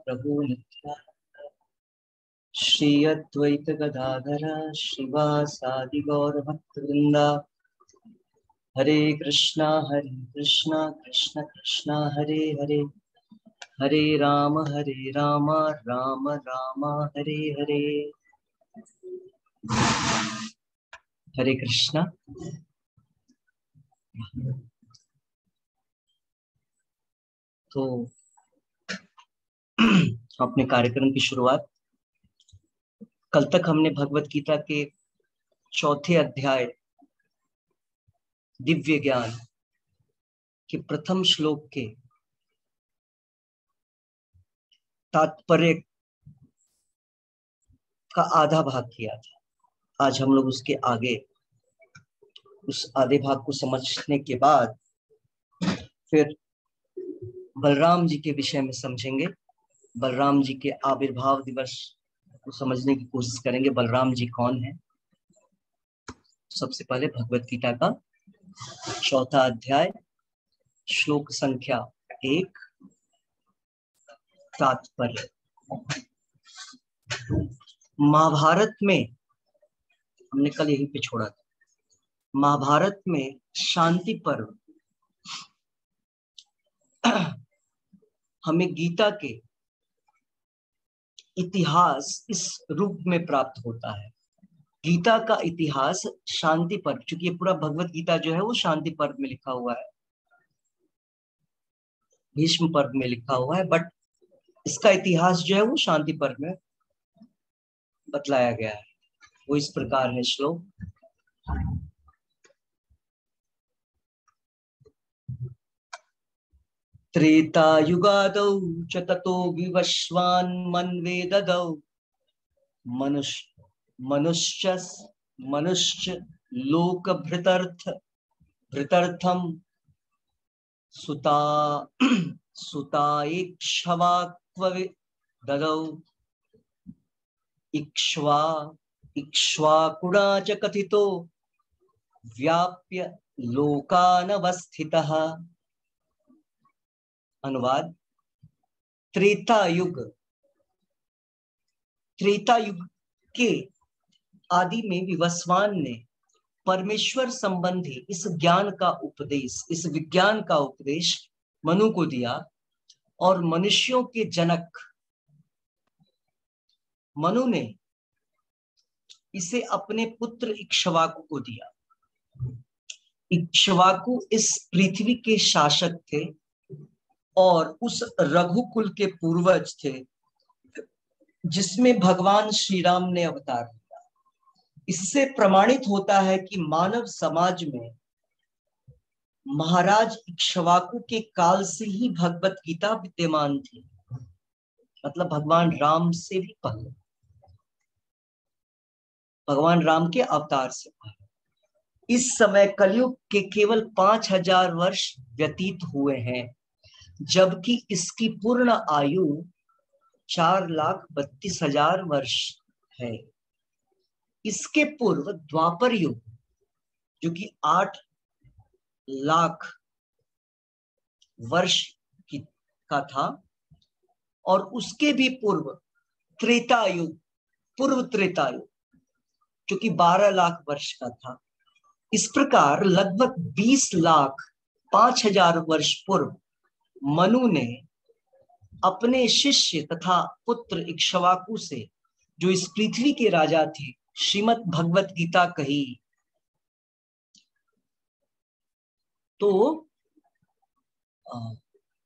प्रभु नित्यानंद श्री अद्वैत गदाधर श्रीवासादि गौर भक्त वृंदा हरे कृष्णा कृष्ण कृष्णा हरे हरे हरे राम राम राम हरे हरे। हरे कृष्णा। तो अपने कार्यक्रम की शुरुआत, कल तक हमने भगवत गीता के चौथे अध्याय दिव्य ज्ञान के प्रथम श्लोक के तात्पर्य का आधा भाग किया था। आज हम लोग उसके आगे उस आधे भाग को समझने के बाद फिर बलराम जी के विषय में समझेंगे। बलराम जी के आविर्भाव दिवस को समझने की कोशिश करेंगे। बलराम जी कौन है? सबसे पहले भगवत गीता का चौथा अध्याय श्लोक संख्या 1 तात्पर्य। महाभारत में हमने कल यहीं पे छोड़ा था। महाभारत में शांति पर्व हमें गीता के इतिहास इस रूप में प्राप्त होता है। गीता का इतिहास शांति पर्व, क्योंकि ये पूरा भगवत गीता जो है वो शांति पर्व में लिखा हुआ है, भीष्म पर्व में लिखा हुआ है, बट इसका इतिहास जो है वो शांति पर्व में बतलाया गया है। वो इस प्रकार है श्लोक। त्रेतायुगादौ च ततो विवस्वान् मन्वे ददौ मनुष्य लोक भृतर्थम सुताइक्ष्वाक्व ददौ इक्ष्वाकुणा च कथितो व्याप्य लोकानवस्थितः। अनुवाद। त्रेता युग के आदि में विवस्वान ने परमेश्वर संबंधी इस ज्ञान का उपदेश, इस विज्ञान का उपदेश मनु को दिया और मनुष्यों के जनक मनु ने इसे अपने पुत्र इक्ष्वाकु को दिया। इक्ष्वाकु इस पृथ्वी के शासक थे और उस रघुकुल के पूर्वज थे जिसमें भगवान श्री राम ने अवतार लिया। इससे प्रमाणित होता है कि मानव समाज में महाराज इक्ष्वाकु के काल से ही भगवत गीता विद्यमान थी, मतलब भगवान राम से भी पहले, भगवान राम के अवतार से पहले। इस समय कलयुग के केवल 5000 वर्ष व्यतीत हुए हैं, जबकि इसकी पूर्ण आयु 4,32,000 वर्ष है। इसके पूर्व द्वापर युग जो कि 8 लाख वर्ष का था, और उसके भी पूर्व त्रेता युग, पूर्व त्रेता युग जो कि 12 लाख वर्ष का था। इस प्रकार लगभग 20,05,000 वर्ष पूर्व मनु ने अपने शिष्य तथा पुत्र इक्ष्वाकु से, जो इस पृथ्वी के राजा थे, श्रीमद् भगवत गीता कही। तो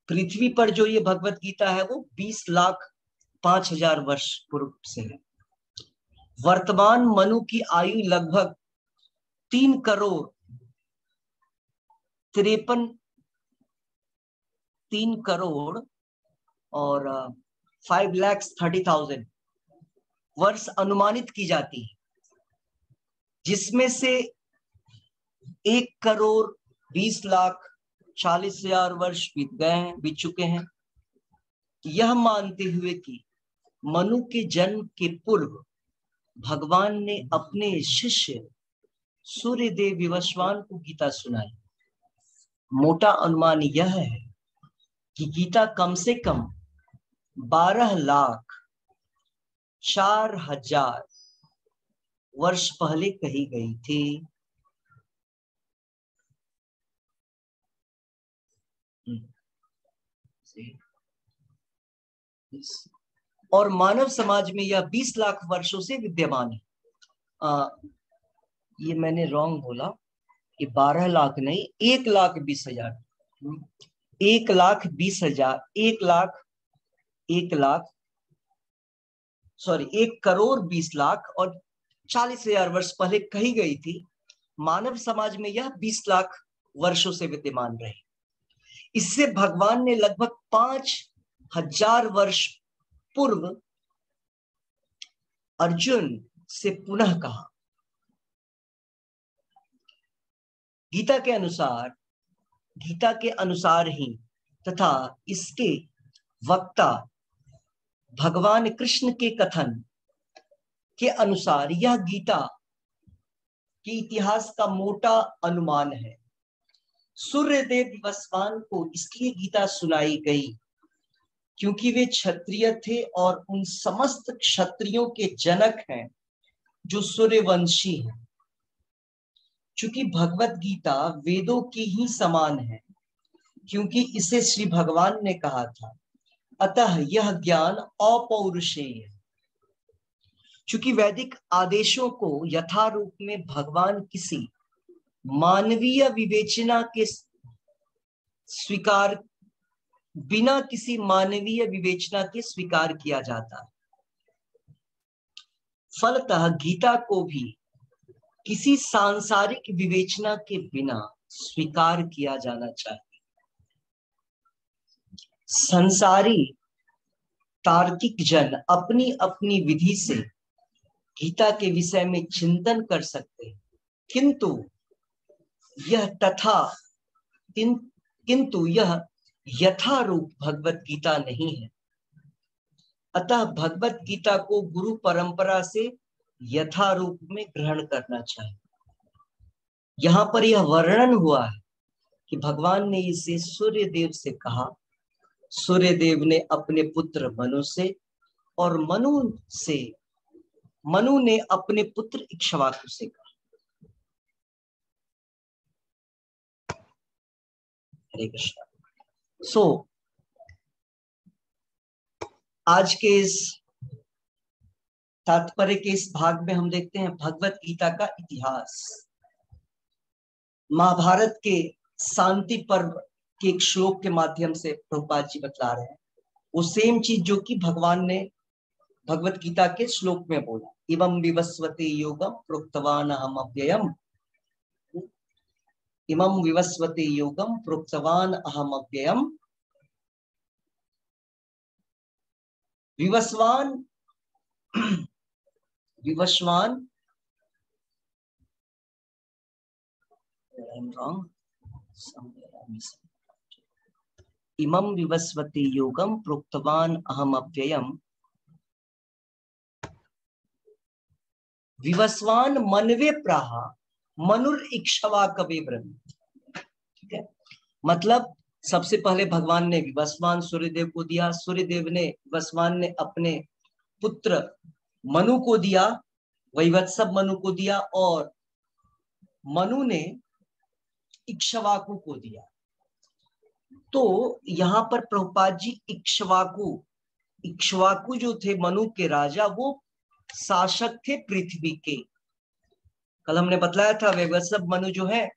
पृथ्वी पर जो ये भगवत गीता है वो 20,05,000 वर्ष पूर्व से है। वर्तमान मनु की आयु लगभग 3 करोड़ 5,30,000 वर्ष अनुमानित की जाती है, जिसमें से 1,20,40,000 वर्ष बीत चुके हैं। यह मानते हुए कि मनु के जन्म के पूर्व भगवान ने अपने शिष्य सूर्यदेव विवस्वान को गीता सुनाई। मोटा अनुमान यह है कि गीता कम से कम 12,04,000 वर्ष पहले कही गई थी। और मानव समाज में यह 20 लाख वर्षों से विद्यमान है। ये मैंने रॉन्ग बोला, ये 12 लाख नहीं, 1,20,000, 1,20,000, 1,20,00,000 और 40,000 वर्ष पहले कही गई थी। मानव समाज में यह 20 लाख वर्षों से विद्यमान रहे। इससे भगवान ने लगभग 5,000 वर्ष पूर्व अर्जुन से पुनः कहा। गीता के अनुसार ही तथा इसके वक्ता भगवान कृष्ण के कथन के अनुसार यह गीता के इतिहास का मोटा अनुमान है। सूर्यदेव विवस्वान को इसलिए गीता सुनाई गई क्योंकि वे क्षत्रिय थे और उन समस्त क्षत्रियों के जनक हैं जो सूर्यवंशी हैं। चूंकि भगवत गीता वेदों की ही समान है क्योंकि इसे श्री भगवान ने कहा था, अतः यह ज्ञान अपौरुषेय है। चूंकि वैदिक आदेशों को यथारूप में भगवान किसी मानवीय विवेचना के स्वीकार बिना किसी मानवीय विवेचना के स्वीकार किया जाता है। फलतः गीता को भी किसी सांसारिक विवेचना के बिना स्वीकार किया जाना चाहिए। संसारी तार्किक जन अपनी अपनी विधि से गीता के विषय में चिंतन कर सकते हैं, किंतु यह यथारूप भगवत गीता नहीं है। अतः भगवत गीता को गुरु परंपरा से यथारूप में ग्रहण करना चाहिए। यहाँ पर यह वर्णन हुआ है कि भगवान ने इसे सूर्यदेव से कहा। सूर्यदेव ने अपने पुत्र मनु से और मनु ने अपने पुत्र इक्ष्वाकु से कहा। हरे कृष्ण। आज के इस तात्पर्य के इस भाग में हम देखते हैं भगवत गीता का इतिहास। महाभारत के शांति पर्व के एक श्लोक के माध्यम से प्रभुपाद जी बतला रहे हैं वो सेम चीज जो कि भगवान ने भगवत गीता के श्लोक में बोला। इमं विवस्वते योगम प्रोक्तवान अहम अव्ययम, इमं विवस्वते योगम प्रोक्तवान अहम अव्ययम। विवस्वान इमं विवस्वते योगम प्रोक्तवान अहम अव्ययम। विवस्वान मनवे प्राहा मनुर इक्ष्वाकवे ब्रह्म। ठीक है, मतलब सबसे पहले भगवान ने विवस्वान सूर्यदेव को दिया, सूर्यदेव ने विवस्वान ने अपने पुत्र मनु को दिया, वैवत्सव मनु को दिया, और मनु ने इक्ष्वाकु को दिया। तो यहाँ पर प्रभुपाद जी इक्ष्वाकु जो थे मनु के राजा, वो शासक थे पृथ्वी के। कल हमने बतलाया था वैवत्सव मनु जो है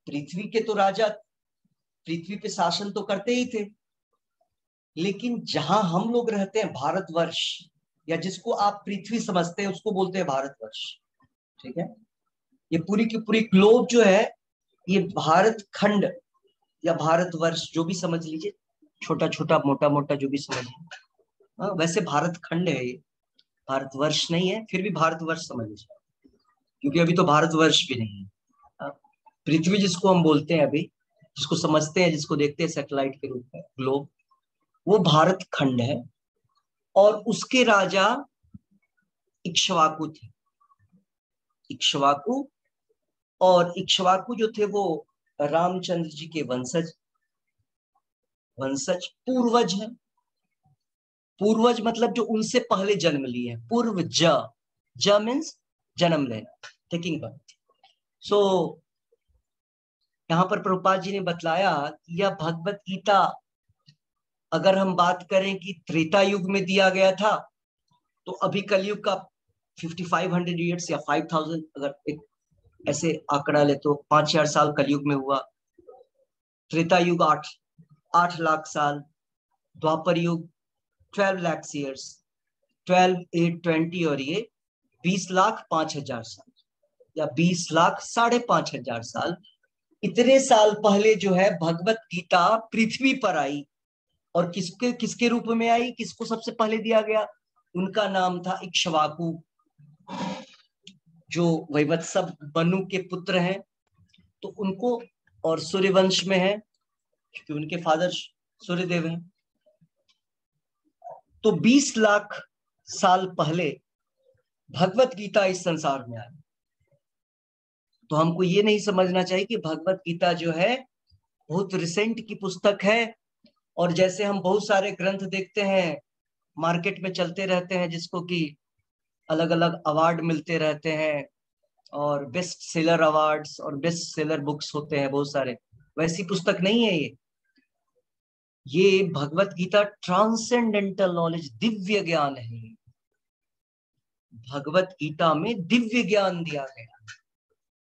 पृथ्वी के तो राजा, पृथ्वी पे शासन तो करते ही थे, लेकिन जहां हम लोग रहते हैं भारतवर्ष, या जिसको आप पृथ्वी समझते हैं उसको बोलते हैं भारतवर्ष। ठीक है, ये पूरी की पूरी ग्लोब जो है ये भारत खंड या भारतवर्ष जो भी समझ लीजिए, छोटा छोटा मोटा मोटा जो भी समझिए। वैसे भारत खंड है ये, भारतवर्ष नहीं है, फिर भी भारतवर्ष समझ लीजिए क्योंकि अभी तो भारतवर्ष भी नहीं है। पृथ्वी जिसको हम बोलते हैं अभी, जिसको समझते हैं, जिसको देखते हैं सैटेलाइट के रूप में ग्लोब, वो भारत खंड है। और उसके राजा इक्ष्वाकु थे। इक्ष्वाकु जो थे वो रामचंद्र जी के वंशज। वंशज पूर्वज है। पूर्वज मतलब जो उनसे पहले जन्म लिए हैं। पूर्वज, ज मीन्स जन्म लेना, टेकिंग बर्थ। सो यहाँ पर प्रभुपाद जी ने बतलाया कि यह भगवत गीता अगर हम बात करें कि त्रेता युग में दिया गया था, तो अभी कलयुग का 5500 ईयर्स या 5000, अगर एक ऐसे आंकड़ा ले तो 5000 साल कलयुग में हुआ। त्रेता युग 8 लाख साल, द्वापर युग 12 लाख ईयर्स, 12 8 20, और ये 20 लाख 5000 साल या 20 लाख 5500 साल। इतने साल पहले जो है भगवत गीता पृथ्वी पर आई। और किसके किसके रूप में आई, किसको सबसे पहले दिया गया? उनका नाम था इक्ष्वाकु, जो वैवत्सव मनु के पुत्र हैं, तो उनको, और सूर्यवंश में है क्योंकि उनके फादर सूर्यदेव हैं। तो 20 लाख साल पहले भगवत गीता इस संसार में आई। तो हमको ये नहीं समझना चाहिए कि भगवत गीता जो है बहुत रिसेंट की पुस्तक है। और जैसे हम बहुत सारे ग्रंथ देखते हैं मार्केट में चलते रहते हैं, जिसको कि अलग अलग अवार्ड मिलते रहते हैं, और बेस्ट सेलर अवार्ड्स और बेस्ट सेलर बुक्स होते हैं बहुत सारे, वैसी पुस्तक नहीं है ये भगवत गीता ट्रांसेंडेंटल नॉलेज, दिव्य ज्ञान है। भगवत गीता में दिव्य ज्ञान दिया गया,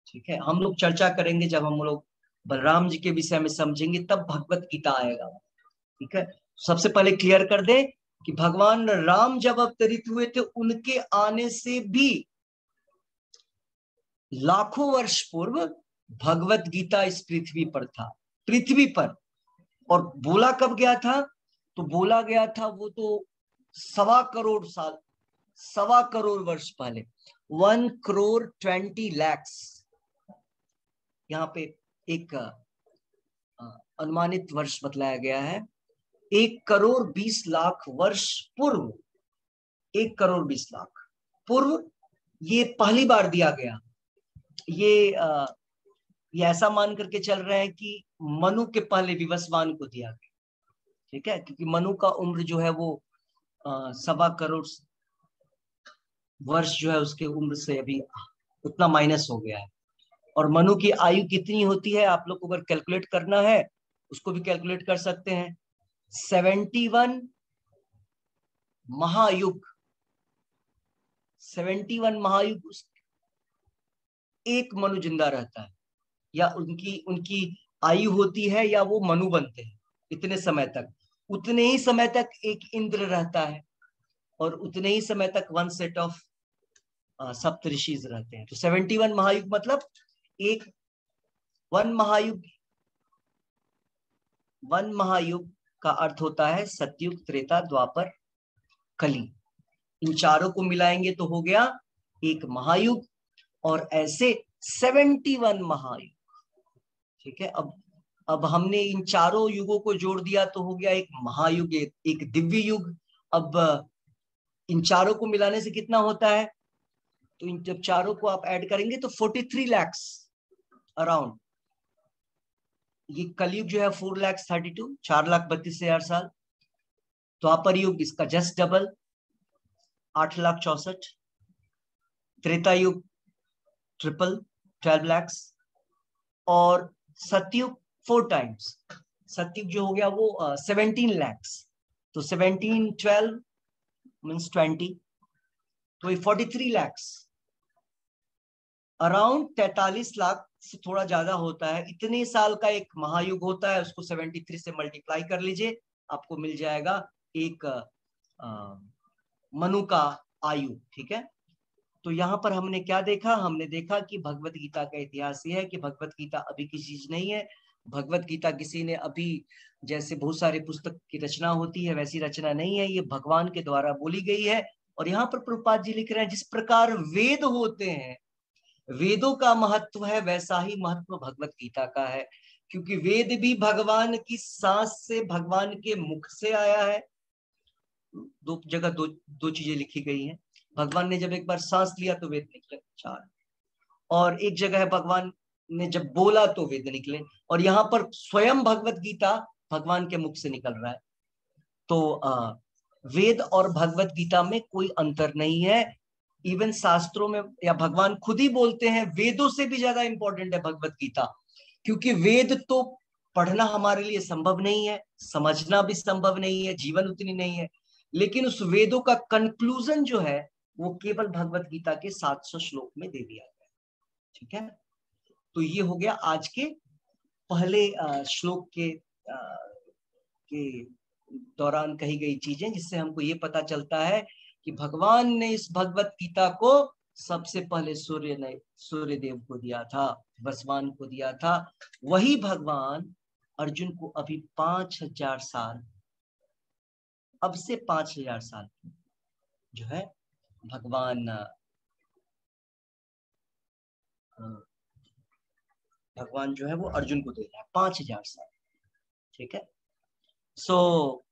ठीक है। हम लोग चर्चा करेंगे जब हम लोग बलराम जी के विषय में समझेंगे, तब भगवत गीता आएगा, ठीक है। सबसे पहले क्लियर कर दे कि भगवान राम जब अवतरित हुए थे, उनके आने से भी लाखों वर्ष पूर्व भगवत गीता इस पृथ्वी पर था, पृथ्वी पर। और बोला कब गया था? तो बोला गया था वो तो 1.25 करोड़ साल, 1.25 करोड़ वर्ष पहले, 1 करोड़ 20 लाख। यहाँ पे एक अनुमानित वर्ष बतलाया गया है, 1 करोड़ 20 लाख वर्ष पूर्व, 1 करोड़ 20 लाख पूर्व ये पहली बार दिया गया। ये ऐसा मान करके चल रहे हैं कि मनु के पहले विवस्वान को दिया गया, ठीक है, क्योंकि मनु का उम्र जो है वो 1.25 करोड़ वर्ष जो है उसके उम्र से अभी उतना माइनस हो गया है। और मनु की आयु कितनी होती है, आप लोग को अगर कैलकुलेट करना है उसको भी कैलकुलेट कर सकते हैं। 71 महायुग, 71 महायुग एक मनु जिंदा रहता है, या उनकी उनकी आयु होती है, या वो मनु बनते हैं इतने समय तक। उतने ही समय तक एक इंद्र रहता है, और उतने ही समय तक 1 सेट ऑफ सप्तऋषिज रहते हैं। तो 71 महायुग मतलब एक 1 महायुग, 1 महायुग का अर्थ होता है सतयुग, त्रेता, द्वापर, कली। इन चारों को मिलाएंगे तो हो गया एक महायुग, और ऐसे 71 महायुग, ठीक है। अब हमने इन चारों युगों को जोड़ दिया तो हो गया एक महायुग, एक दिव्य युग। अब इन चारों को मिलाने से कितना होता है? तो इन जब चारों को आप ऐड करेंगे तो 43 लाख अराउंड। ये कलयुग जो है 4,32,000, 4,32,000 साल। द्वापर युग इसका जस्ट डबल, 8,64,000। त्रेता युग ट्रिपल, 12 लाख। और सतयुग 4 टाइम्स, सतयुग जो हो गया वो 17 लाख। तो 17 12 मीन्स 20, तो ये 43 लाख, अराउंड 43 लाख से थोड़ा ज्यादा होता है। इतने साल का एक महायुग होता है, उसको 73 से मल्टीप्लाई कर लीजिए, आपको मिल जाएगा एक मनु का आयु, ठीक है। तो यहाँ पर हमने क्या देखा? हमने देखा कि भगवत गीता का इतिहास ये है कि भगवत गीता अभी की चीज नहीं है। भगवत गीता किसी ने अभी, जैसे बहुत सारे पुस्तक की रचना होती है वैसी रचना नहीं है, ये भगवान के द्वारा बोली गई है। और यहाँ पर प्रभुपाद जी लिख रहे हैं, जिस प्रकार वेद होते हैं, वेदों का महत्व है, वैसा ही महत्व भगवत गीता का है। क्योंकि वेद भी भगवान की सांस से, भगवान के मुख से आया है। दो जगह दो चीजें लिखी गई हैं। भगवान ने जब एक बार सांस लिया तो वेद निकले 4, और एक जगह है भगवान ने जब बोला तो वेद निकले। और यहाँ पर स्वयं भगवत गीता भगवान के मुख से निकल रहा है। तो वेद और भगवत गीता में कोई अंतर नहीं है। इवन शास्त्रों में या भगवान खुद ही बोलते हैं वेदों से भी ज्यादा इंपॉर्टेंट है भगवत गीता, क्योंकि वेद तो पढ़ना हमारे लिए संभव नहीं है, समझना भी संभव नहीं है, जीवन उतनी नहीं है, लेकिन उस वेदों का कंक्लूजन जो है वो केवल भगवत गीता के 700 श्लोक में दे दिया गया। ठीक है, तो ये हो गया आज के पहले श्लोक के दौरान कही गई चीजें, जिससे हमको ये पता चलता है कि भगवान ने इस भगवत गीता को सबसे पहले सूर्य देव को दिया था, भगवान को दिया था। वही भगवान अर्जुन को अभी 5000 साल, अब से 5000 साल जो है भगवान जो है वो अर्जुन को दे रहा है 5000 साल। ठीक है, सो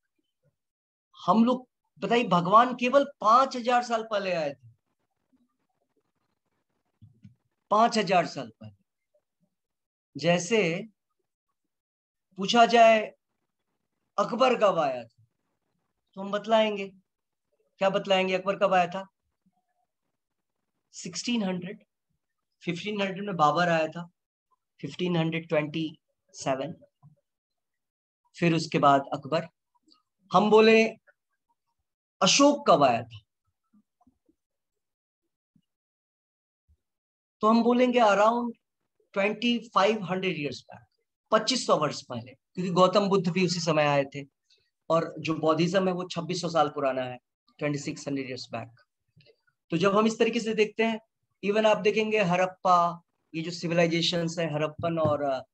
हम लोग बताइए, भगवान केवल 5000 साल पहले आए थे, 5000 साल पहले। जैसे पूछा जाए अकबर कब आया था, तो हम बतलाएंगे, क्या बतलाएंगे, अकबर कब आया था? 1500 में बाबर आया था, 1527। फिर उसके बाद अकबर। हम बोले अशोक कब आया था, तो हम बोलेंगे अराउंड 2500 ईयर्स बैक, 2500 वर्ष पहले, क्योंकि गौतम बुद्ध भी उसी समय आए थे। और जो बौद्धिज्म है वो 2600 साल पुराना है, 2600 ईयर्स बैक। तो जब हम इस तरीके से देखते हैं, इवन आप देखेंगे हड़प्पा, ये जो सिविलाइजेशंस है हड़प्पन और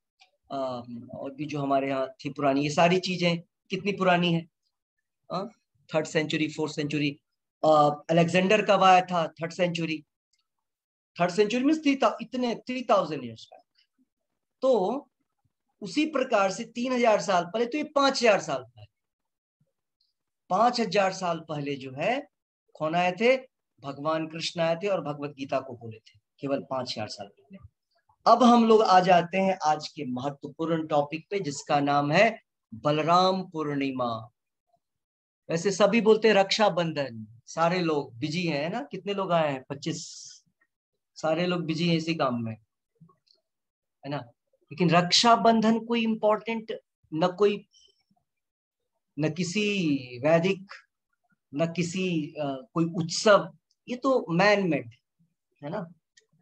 भी जो हमारे यहाँ थी पुरानी, ये सारी चीजें कितनी पुरानी है, 3rd century 4th century. Alexander कब आया था? 3rd century. 3rd सेंचुरी में इतने 3000 ईयर्स बैक। तो उसी प्रकार से 3000 साल पहले, तो ये 5000 साल पहले, 5000 साल पहले जो है कौन आए थे? भगवान कृष्ण आए थे और भगवत गीता को बोले थे, केवल 5000 साल पहले। अब हम लोग आ जाते हैं आज के महत्वपूर्ण टॉपिक पे, जिसका नाम है बलराम पूर्णिमा। वैसे सभी बोलते हैं रक्षाबंधन, सारे लोग बिजी हैं ना, कितने लोग आए हैं? 25। सारे लोग बिजी हैं इसी काम में, है ना। लेकिन रक्षाबंधन कोई इंपॉर्टेंट न किसी वैदिक, न किसी कोई उत्सव, ये तो मैन मेड है ना।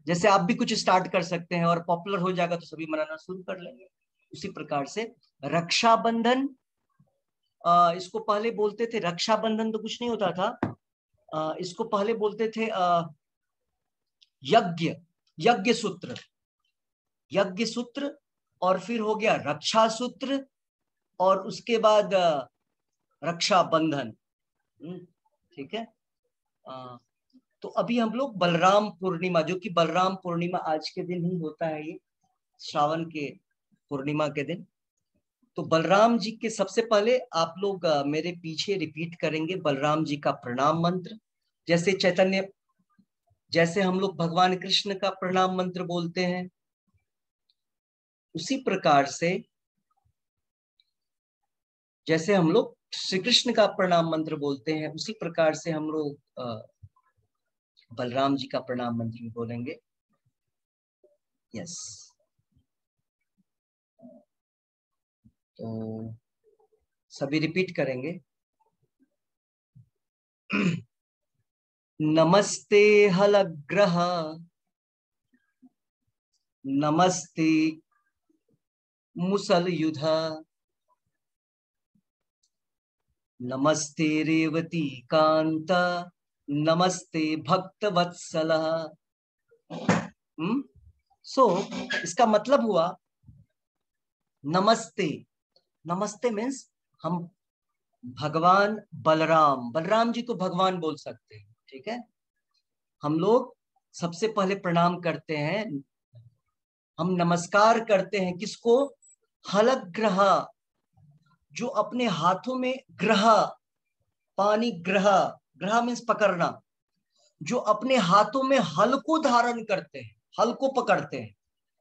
जैसे आप भी कुछ स्टार्ट कर सकते हैं और पॉपुलर हो जाएगा तो सभी मनाना शुरू कर लेंगे, उसी प्रकार से रक्षाबंधन, इसको पहले बोलते थे, रक्षाबंधन तो कुछ नहीं होता था, इसको पहले बोलते थे यज्ञ सूत्र, और फिर हो गया रक्षा सूत्र, और उसके बाद रक्षाबंधन। ठीक है, तो अभी हम लोग बलराम पूर्णिमा, जो कि बलराम पूर्णिमा आज के दिन ही होता है, ये श्रावण के पूर्णिमा के दिन। तो बलराम जी के सबसे पहले आप लोग मेरे पीछे रिपीट करेंगे बलराम जी का प्रणाम मंत्र। जैसे हम लोग भगवान कृष्ण का प्रणाम मंत्र बोलते हैं, उसी प्रकार से जैसे हम लोग श्री कृष्ण का प्रणाम मंत्र बोलते हैं, उसी प्रकार से हम लोग बलराम जी का प्रणाम मंत्र भी बोलेंगे। यस, तो सभी रिपीट करेंगे। नमस्ते हलग्रह, नमस्ते मुसलयुध, नमस्ते रेवती कांत, नमस्ते भक्तवत्सल। सो इसका मतलब हुआ नमस्ते। नमस्ते मीन्स हम भगवान बलराम जी को भगवान बोल सकते हैं। ठीक है, हम लोग सबसे पहले प्रणाम करते हैं, हम नमस्कार करते हैं किसको? हलग्रह, जो अपने हाथों में ग्रह, पानी ग्रह मीन्स पकड़ना, जो अपने हाथों में हल को धारण करते हैं, हल को पकड़ते हैं।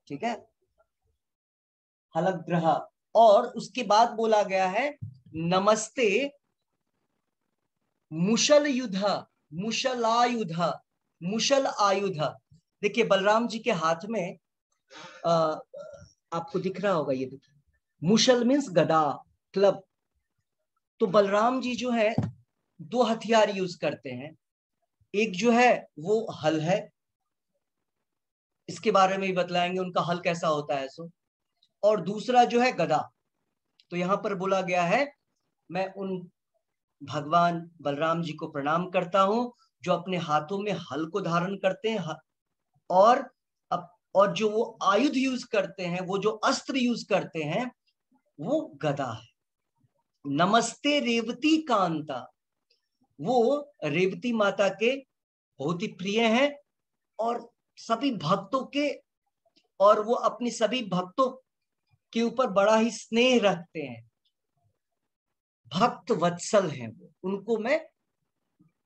ठीक है, हलग्रह। और उसके बाद बोला गया है नमस्ते मुशल युद्ध, मुशलायुध, मुशल आयुध। देखिए बलराम जी के हाथ में आपको दिख रहा होगा, ये देखिए मुशल मीन्स गदा, क्लब। तो बलराम जी जो है दो हथियार यूज करते हैं। एक जो है वो हल है, इसके बारे में भी बतलाएंगे उनका हल कैसा होता है सो। और दूसरा जो है गदा। तो यहां पर बोला गया है मैं उन भगवान बलराम जी को प्रणाम करता हूं जो अपने हाथों में हल को धारण करते हैं और और जो वो आयुध यूज करते हैं, वो जो अस्त्र यूज करते हैं वो गदा है। नमस्ते रेवती कांता, वो रेवती माता के बहुत ही प्रिय हैं और सभी भक्तों के, और वो अपनी सभी भक्तों के ऊपर बड़ा ही स्नेह रखते हैं, भक्त वत्सल हैं वो। उनको मैं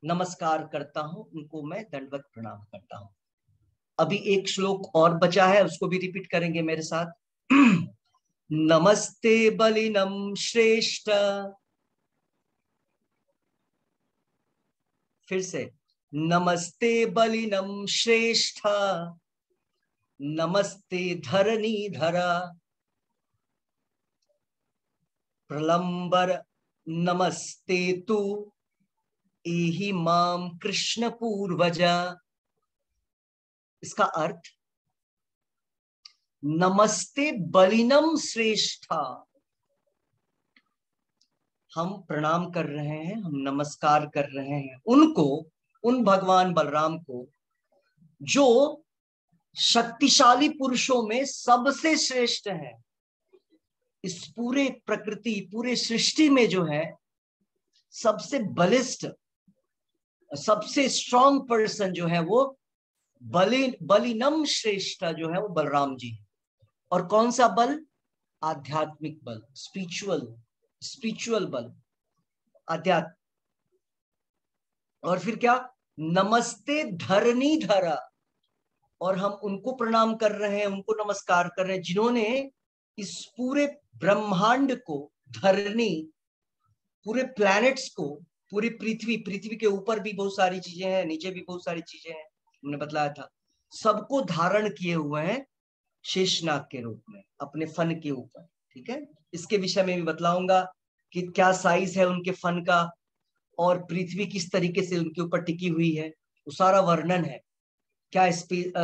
नमस्कार करता हूं, उनको मैं दंडवत प्रणाम करता हूं। अभी एक श्लोक और बचा है, उसको भी रिपीट करेंगे मेरे साथ। नमस्ते बलिनम श्रेष्ठ, फिर से नमस्ते बलिनम श्रेष्ठ, नमस्ते धरणी धरा, प्रलंबर नमस्ते तू एहि माम कृष्ण पूर्वजा। इसका अर्थ नमस्ते बलिनम श्रेष्ठा, हम प्रणाम कर रहे हैं, हम नमस्कार कर रहे हैं उनको, उन भगवान बलराम को जो शक्तिशाली पुरुषों में सबसे श्रेष्ठ है। इस पूरे प्रकृति, पूरे सृष्टि में जो है सबसे बलिष्ठ, सबसे स्ट्रॉन्ग पर्सन जो है वो बलिनम श्रेष्ठ जो है वो बलराम जी। और कौन सा बल? आध्यात्मिक बल, स्पिरिचुअल बल, आध्यात्म। और फिर क्या? नमस्ते धरणी धरा, और हम उनको प्रणाम कर रहे हैं, उनको नमस्कार कर रहे हैं जिन्होंने इस पूरे ब्रह्मांड को, धरणी, पूरे प्लैनेट्स को, पूरी पृथ्वी, पृथ्वी के ऊपर भी बहुत सारी चीजें हैं, नीचे भी बहुत सारी चीजें हैं, हमने बतलाया था, सबको धारण किए हुए हैं शेषनाग के रूप में अपने फन के ऊपर। ठीक है, इसके विषय में भी बतलाऊंगा कि क्या साइज है उनके फन का और पृथ्वी किस तरीके से उनके ऊपर टिकी हुई है, वो सारा वर्णन है। क्या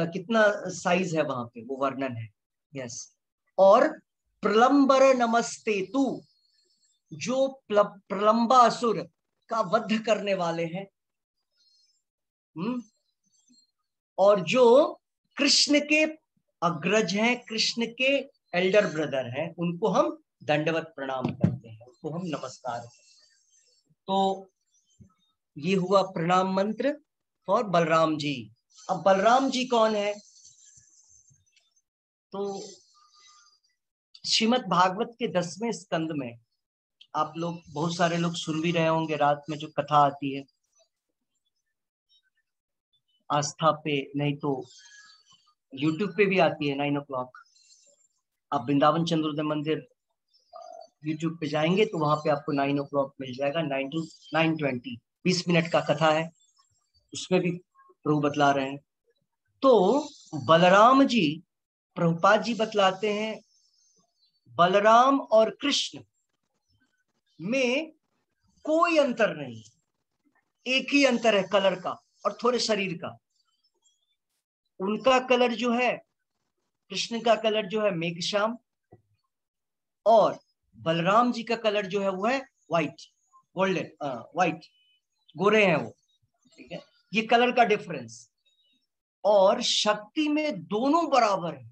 कितना साइज है वहां पे, वो वर्णन है। यस। और प्रलंबर नमस्ते तू, जो प्रलंबासुर का वध करने वाले हैं, और जो कृष्ण के अग्रज हैं, कृष्ण के एल्डर ब्रदर हैं, उनको हम दंडवत प्रणाम करते हैं, उनको हम नमस्कार करते हैं। तो ये हुआ प्रणाम मंत्र फॉर बलराम जी। अब बलराम जी कौन है? तो श्रीमद् भागवत के 10वें स्कंद में आप लोग, बहुत सारे लोग सुन भी रहे होंगे, रात में जो कथा आती है आस्था पे, नहीं तो यूट्यूब पे भी आती है 9 o'clock। आप वृंदावन चंद्रोदय मंदिर यूट्यूब पे जाएंगे तो वहां पे आपको 9 o'clock मिल जाएगा, 9 to 9:20, 20 मिनट का कथा है, उसमें भी प्रभु बतला रहे हैं। तो बलराम जी, प्रभुपाद जी बतलाते हैं, बलराम और कृष्ण में कोई अंतर नहीं, एक ही अंतर है कलर का और थोड़े शरीर का। उनका कलर जो है, कृष्ण का कलर जो है मेघश्याम, और बलराम जी का कलर जो है वो है व्हाइट, गोल्डन, व्हाइट, गोरे हैं वो। ठीक है, ये कलर का डिफरेंस। और शक्ति में दोनों बराबर है,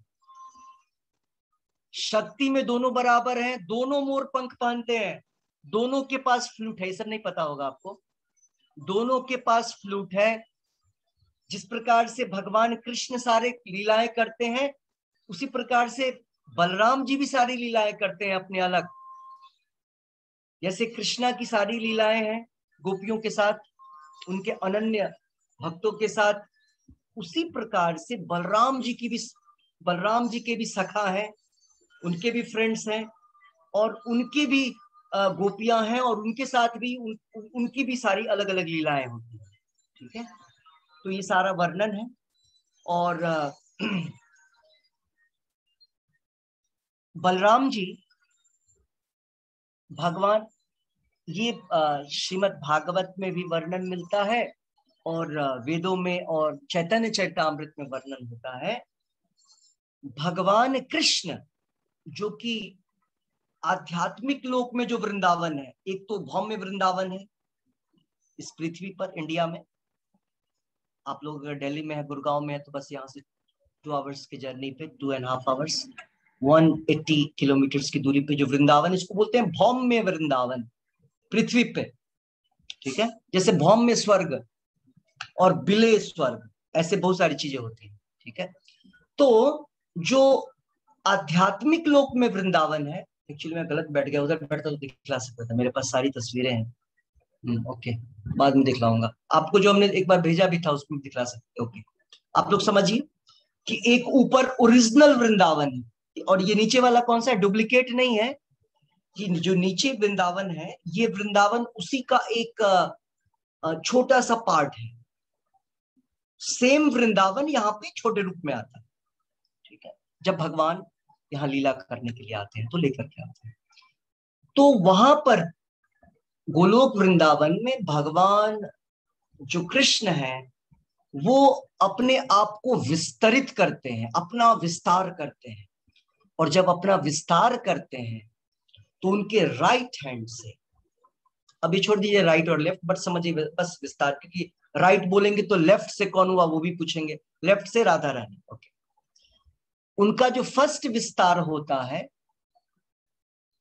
शक्ति में दोनों बराबर हैं, दोनों मोर पंख पहनते हैं, दोनों के पास फ्लूट है, ये सब नहीं पता होगा आपको। दोनों के पास फ्लूट है। जिस प्रकार से भगवान कृष्ण सारे लीलाएं करते हैं, उसी प्रकार से बलराम जी भी सारी लीलाएं करते हैं अपने अलग। जैसे कृष्णा की सारी लीलाएं हैं गोपियों के साथ, उनके अनन्य भक्तों के साथ, उसी प्रकार से बलराम जी के भी सखा हैं, उनके भी फ्रेंड्स हैं, और उनकी भी गोपियां हैं और उनके साथ भी उनकी भी सारी अलग अलग लीलाएं होती हैं। ठीक है, तो ये सारा वर्णन है। और बलराम जी भगवान, ये श्रीमद् भागवत में भी वर्णन मिलता है और वेदों में और चैतन्य चरितामृत में वर्णन होता है। भगवान कृष्ण जो कि आध्यात्मिक लोक में जो वृंदावन है, एक तो भौम्य वृंदावन है इस पृथ्वी पर, इंडिया में। आप लोग अगर दिल्ली में है, गुड़गांव में है, तो बस यहाँ से 2 आवर्स की जर्नी पे, 2.5 आवर्स, 180 किलोमीटर की दूरी पे जो वृंदावन, इसको बोलते हैं भौम्य वृंदावन पृथ्वी पे। ठीक है, जैसे भौम्य स्वर्ग और बिले स्वर्ग, ऐसे बहुत सारी चीजें होती हैं। ठीक है, तो जो आध्यात्मिक लोक में वृंदावन है, एक्चुअली मैं गलत बैठ गया, उधर बैठता तो दिखला सकता था, मेरे पास सारी तस्वीरें हैं। ओके, बाद में दिखलाऊंगा आपको, जो हमने एक बार भेजा भी था उसमें दिखला सकते। ओके, आप लोग समझिए कि एक ऊपर ओरिजिनल वृंदावन है और ये नीचे वाला कौन सा है, डुप्लीकेट नहीं है। कि जो नीचे वृंदावन है, ये वृंदावन उसी का एक छोटा सा पार्ट है। सेम वृंदावन यहाँ पे छोटे रूप में आता है। ठीक है, जब भगवान यहाँ लीला करने के लिए आते हैं तो लेकर के आते हैं। तो वहां पर गोलोक वृंदावन में भगवान जो कृष्ण है वो अपने आप को विस्तरित करते हैं, अपना विस्तार करते हैं। और जब अपना विस्तार करते हैं तो उनके राइट हैंड से, अभी छोड़ दीजिए राइट और लेफ्ट, बट समझिए बस विस्तार, क्योंकि राइट बोलेंगे तो लेफ्ट से कौन हुआ वो भी पूछेंगे, लेफ्ट से राधा रानी। ओके, उनका जो फर्स्ट विस्तार होता है,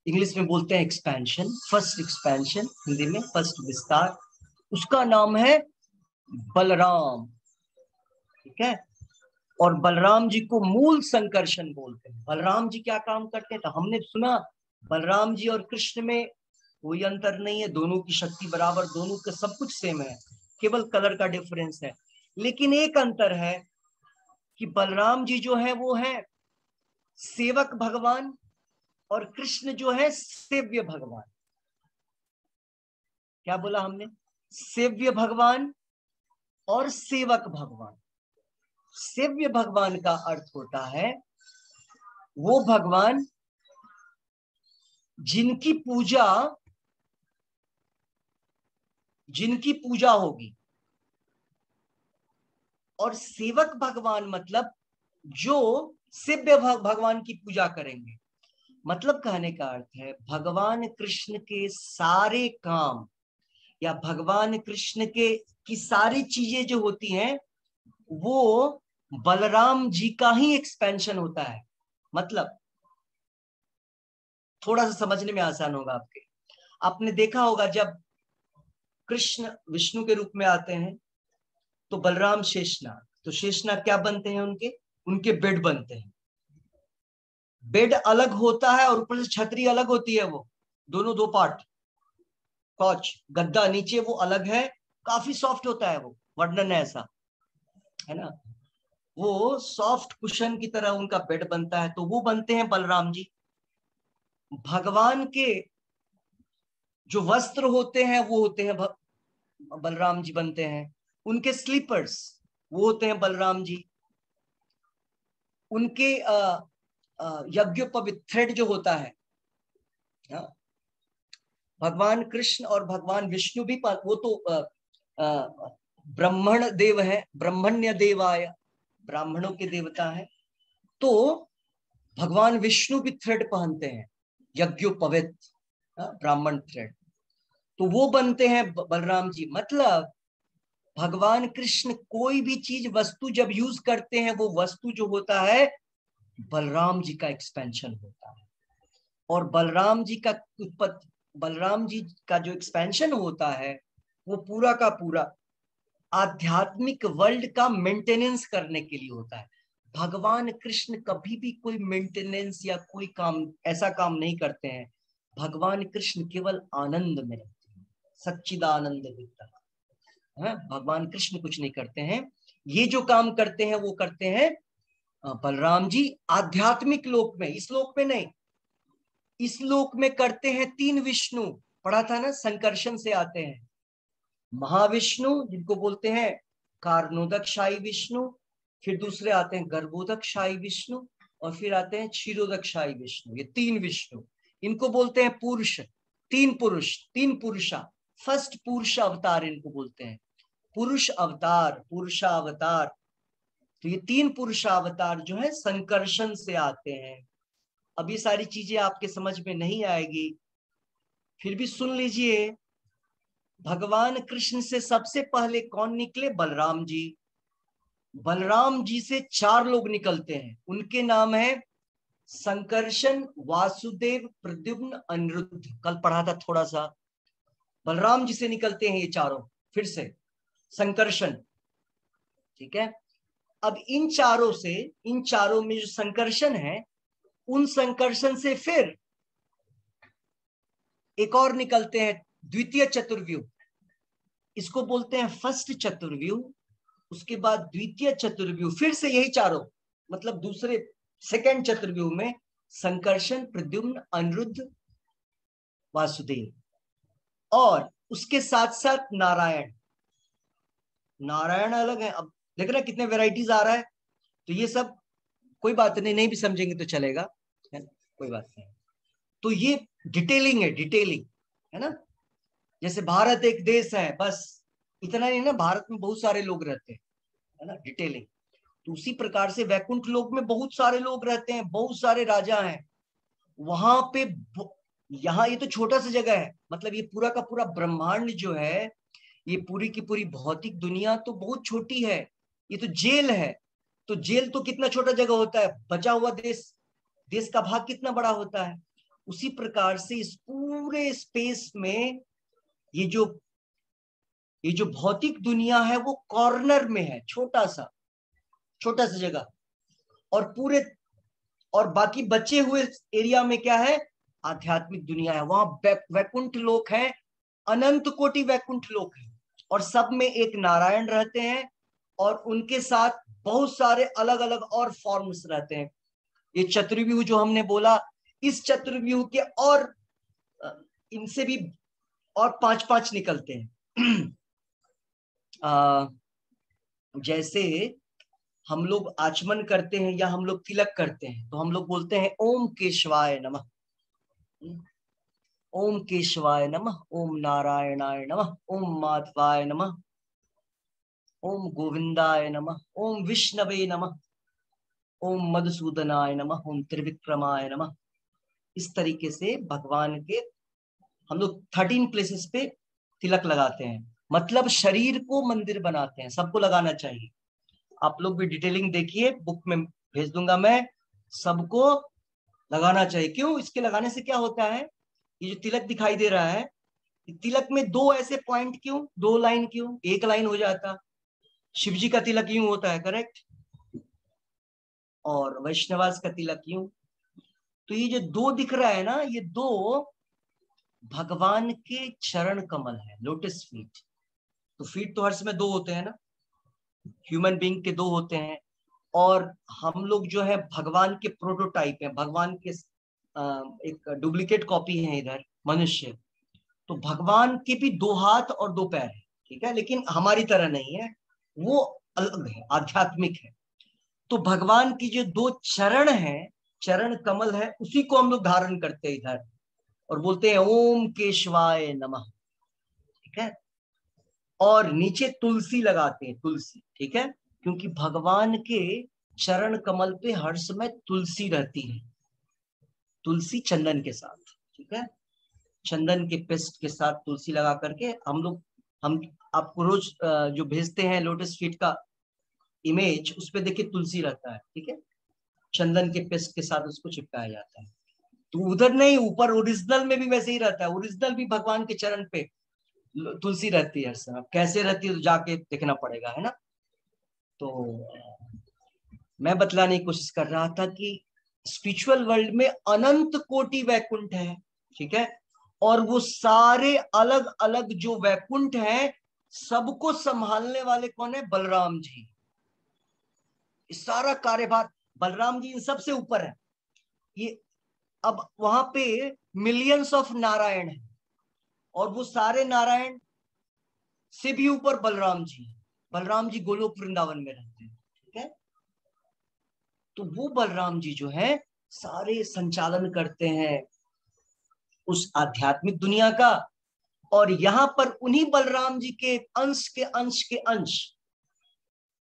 इंग्लिश में बोलते हैं एक्सपेंशन, फर्स्ट एक्सपेंशन, हिंदी में फर्स्ट विस्तार, उसका नाम है बलराम। ठीक है, और बलराम जी को मूल संकर्षण बोलते हैं। बलराम जी क्या काम करते हैं, तो हमने सुना बलराम जी और कृष्ण में कोई अंतर नहीं है, दोनों की शक्ति बराबर, दोनों का सब कुछ सेम है, केवल कलर का डिफरेंस है। लेकिन एक अंतर है कि बलराम जी जो है वो है सेवक भगवान और कृष्ण जो है सेव्य भगवान। क्या बोला हमने, सेव्य भगवान और सेवक भगवान। सेव्य भगवान का अर्थ होता है वो भगवान जिनकी पूजा होगी, और सेवक भगवान मतलब जो सेव्य भगवान की पूजा करेंगे। मतलब कहने का अर्थ है भगवान कृष्ण के सारे काम या भगवान कृष्ण के की सारी चीजें जो होती हैं वो बलराम जी का ही एक्सपेंशन होता है। मतलब थोड़ा सा समझने में आसान होगा आपके। आपने देखा होगा जब कृष्ण विष्णु के रूप में आते हैं तो बलराम शेषनाग, तो शेषनाग क्या बनते हैं, उनके बेड बनते हैं। बेड अलग होता है और ऊपर से छतरी अलग होती है, वो दोनों 2 पार्ट, कौच गद्दा नीचे वो अलग है, काफी सॉफ्ट होता है वो, वर्णन है ऐसा, है ना। वो सॉफ्ट कुशन की तरह उनका बेड बनता है, तो वो बनते हैं बलराम जी। भगवान के जो वस्त्र होते हैं वो होते हैं बलराम जी बनते हैं। उनके स्लीपर्स वो होते हैं बलराम जी। उनके यज्ञोपवीत थ्रेड जो होता है, भगवान कृष्ण और भगवान विष्णु भी, वो तो ब्राह्मण देव है, ब्रह्मण्य देवाय, ब्राह्मणों के देवता है। तो भगवान विष्णु भी थ्रेड पहनते हैं, यज्ञोपवीत ब्राह्मण थ्रेड, तो वो बनते हैं बलराम जी। मतलब भगवान कृष्ण कोई भी चीज वस्तु जब यूज करते हैं, वो वस्तु जो होता है बलराम जी का एक्सपेंशन होता है। और बलराम जी का जो एक्सपेंशन होता है वो पूरा का पूरा आध्यात्मिक वर्ल्ड का मेंटेनेंस करने के लिए होता है। भगवान कृष्ण कभी भी कोई मेंटेनेंस या कोई काम, ऐसा काम नहीं करते हैं। भगवान कृष्ण केवल आनंद में रहते हैं, सच्चिदानंद विग्रह है। भगवान कृष्ण कुछ नहीं करते हैं, ये जो काम करते हैं वो करते हैं बलराम जी, आध्यात्मिक लोक में, इस लोक में नहीं। इस लोक में करते हैं 3 विष्णु, पढ़ा था ना, संकर्षण से आते हैं महाविष्णु जिनको बोलते हैं कारणोदकशाही विष्णु, फिर दूसरे आते हैं गर्भोदकशाही विष्णु, और फिर आते हैं क्षीरोदकशाही विष्णु। ये 3 विष्णु, इनको बोलते हैं पुरुष, 3 पुरुष, 3 पुरुषा, फर्स्ट पुरुष अवतार इनको बोलते हैं, पुरुष अवतार, पुरुषावतार। तो ये 3 पुरुषावतार जो है संकर्षण से आते हैं। अब ये सारी चीजें आपके समझ में नहीं आएगी, फिर भी सुन लीजिए। भगवान कृष्ण से सबसे पहले कौन निकले? बलराम जी। बलराम जी से 4 लोग निकलते हैं, उनके नाम है संकर्षण, वासुदेव, प्रद्युम्न, अनिरुद्ध। कल पढ़ा था थोड़ा सा। बलराम जी से निकलते हैं ये चारों, फिर से संकर्षण, ठीक है। अब इन चारों से, इन चारों में जो संकर्षण है, उन संकर्षण से फिर एक और निकलते हैं द्वितीय चतुर्व्यूह, इसको बोलते हैं फर्स्ट चतुर्व्यूह। उसके बाद द्वितीय चतुर्व्यूह, फिर से यही चारों, मतलब दूसरे सेकंड चतुर्व्यूह में संकर्षण, प्रद्युम्न, अनिरुद्ध, वासुदेव, और उसके साथ साथ नारायण। नारायण अलग है। अब देख रहे कितने वेराइटीज आ रहा है। तो ये सब कोई बात नहीं, नहीं भी समझेंगे तो चलेगा, है ना, कोई बात नहीं। तो ये डिटेलिंग है, डिटेलिंग है ना। जैसे भारत एक देश है, बस इतना नहीं ना, भारत में बहुत सारे लोग रहते हैं, है ना, डिटेलिंग। तो उसी प्रकार से वैकुंठ लोक में बहुत सारे लोग रहते हैं, बहुत सारे राजा हैं वहां पे। यहाँ ये तो छोटा सा जगह है, मतलब ये पूरा का पूरा ब्रह्मांड जो है, ये पूरी की पूरी भौतिक दुनिया तो बहुत छोटी है, ये तो जेल है। तो जेल तो कितना छोटा जगह होता है, बचा हुआ देश, देश का भाग कितना बड़ा होता है। उसी प्रकार से इस पूरे स्पेस में ये जो भौतिक दुनिया है वो कॉर्नर में है, छोटा सा जगह। और पूरे, और बाकी बचे हुए एरिया में क्या है? आध्यात्मिक दुनिया है। वहां वैकुंठ लोक है, अनंत कोटि वैकुंठ लोक है, और सब में एक नारायण रहते हैं, और उनके साथ बहुत सारे अलग अलग और फॉर्म्स रहते हैं। ये चतुर्व्यूह जो हमने बोला, इस चतुर्व्यूह के और इनसे भी और 5-5 निकलते हैं। जैसे हम लोग आचमन करते हैं या हम लोग तिलक करते हैं, तो हम लोग बोलते हैं ओम केशवाय नमः, ओम केशवाय नमः, ओम नारायणाय नमः, ओम माधवाय नमः, ओम गोविंदाय नमः, ओम विष्णवे नमः, ओम मधुसूदनाय नमः, ओम त्रिविक्रमाय नमः। इस तरीके से भगवान के हम लोग 13 प्लेसेस पे तिलक लगाते हैं, मतलब शरीर को मंदिर बनाते हैं। सबको लगाना चाहिए। आप लोग भी डिटेलिंग देखिए, बुक में भेज दूंगा मैं, सबको लगाना चाहिए। क्यों? इसके लगाने से क्या होता है, ये जो तिलक दिखाई दे रहा है, तिलक में 2 ऐसे पॉइंट क्यों, 2 लाइन क्यों, 1 लाइन हो जाता। शिव जी का तिलक यूं होता है, करेक्ट, और वैष्णवास का तिलक यूं। तो ये जो 2 दिख रहा है ना, ये 2 भगवान के चरण कमल है, लोटस फीट। तो फीट तो हर समय 2 होते हैं ना, ह्यूमन बीइंग के 2 होते हैं, और हम लोग जो है भगवान के प्रोटोटाइप है, भगवान के एक डुप्लीकेट कॉपी है इधर मनुष्य। तो भगवान के भी 2 हाथ और 2 पैर है, ठीक है, लेकिन हमारी तरह नहीं है, वो अलग है, आध्यात्मिक है। तो भगवान की जो 2 चरण है, चरण कमल है, उसी को हम लोग धारण करते हैं इधर, और बोलते हैं ओम केशवाय नमः, ठीक है। और नीचे तुलसी लगाते हैं, तुलसी, ठीक है, क्योंकि भगवान के चरण कमल पे हर समय तुलसी रहती है, तुलसी चंदन के साथ, ठीक है, चंदन के पेस्ट के साथ तुलसी लगा करके हम आपको रोज जो भेजते हैं लोटस फीट का इमेज, उस पे देखिए तुलसी रहता है, ठीक है, चंदन के पेस्ट के साथ उसको चिपकाया जाता है। तो उधर नहीं, ऊपर ओरिजिनल में भी वैसे ही रहता है, ओरिजिनल भी भगवान के चरण पे तुलसी रहती है हर समय। कैसे रहती है तो जाके देखना पड़ेगा, है ना। तो मैं बतलाने की कोशिश कर रहा था कि स्पिरिचुअल वर्ल्ड में अनंत कोटि वैकुंठ है, ठीक है, और वो सारे अलग अलग जो वैकुंठ हैं, सबको संभालने वाले कौन है? बलराम जी। इस सारा कार्यभार बलराम जी इन सबसे ऊपर है। ये अब वहां पे मिलियंस ऑफ नारायण है, और वो सारे नारायण से भी ऊपर बलराम जी है। बलराम जी गोलोक वृंदावन में रहते हैं, ठीक है। तो वो बलराम जी जो है सारे संचालन करते हैं उस आध्यात्मिक दुनिया का। और यहां पर उन्हीं बलराम जी के अंश के अंश के अंश,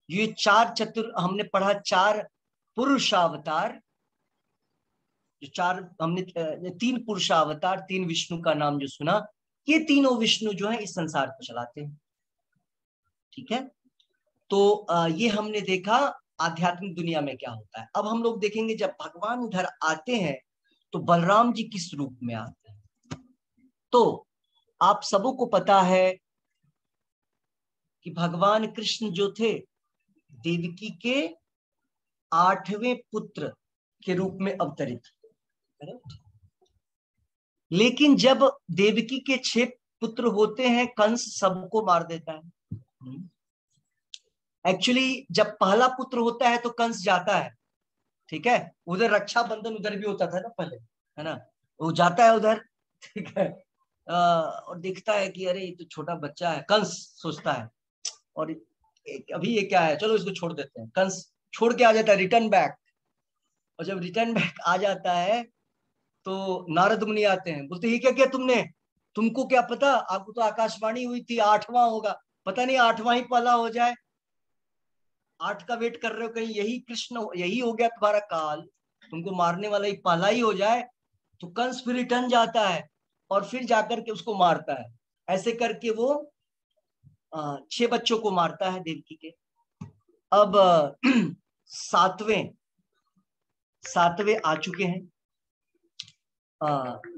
ये चार चतुर हमने पढ़ा, चार पुरुषावतार, जो चार हमने तीन पुरुषावतार, तीन विष्णु का नाम जो सुना, ये तीनों विष्णु जो है इस संसार को चलाते हैं, ठीक है। तो ये हमने देखा आध्यात्मिक दुनिया में क्या होता है। अब हम लोग देखेंगे जब भगवान इधर आते हैं तो बलराम जी किस रूप में आते हैं। तो आप सबों को पता है कि भगवान कृष्ण जो थे देवकी के 8वें पुत्र के रूप में अवतरित, लेकिन जब देवकी के 6 पुत्र होते हैं कंस सबको मार देता है। एक्चुअली जब पहला पुत्र होता है तो कंस जाता है, ठीक है, उधर रक्षाबंधन उधर भी होता था ना पहले, है ना, वो जाता है उधर, ठीक है। और देखता है कि अरे ये तो छोटा बच्चा है, कंस सोचता है, और अभी ये क्या है, चलो इसको छोड़ देते हैं। कंस छोड़ के आ जाता है, रिटर्न बैक। और जब रिटर्न बैक आ जाता है तो नारद मुनि आते हैं, बोलते ये क्या किया तुमने, तुमको क्या पता, आपको तो आकाशवाणी हुई थी 8वां होगा, पता नहीं 8वां ही पहला हो जाए, 8 का वेट कर रहे हो, कहीं यही कृष्ण यही हो गया तुम्हारा काल, तुमको मारने वाला ही पहला ही हो जाए। तो कंस फिर रिटर्न जाता है और फिर जाकर के उसको मारता है। ऐसे करके वो 6 बच्चों को मारता है देवकी के। अब सातवें सातवें आ चुके हैं,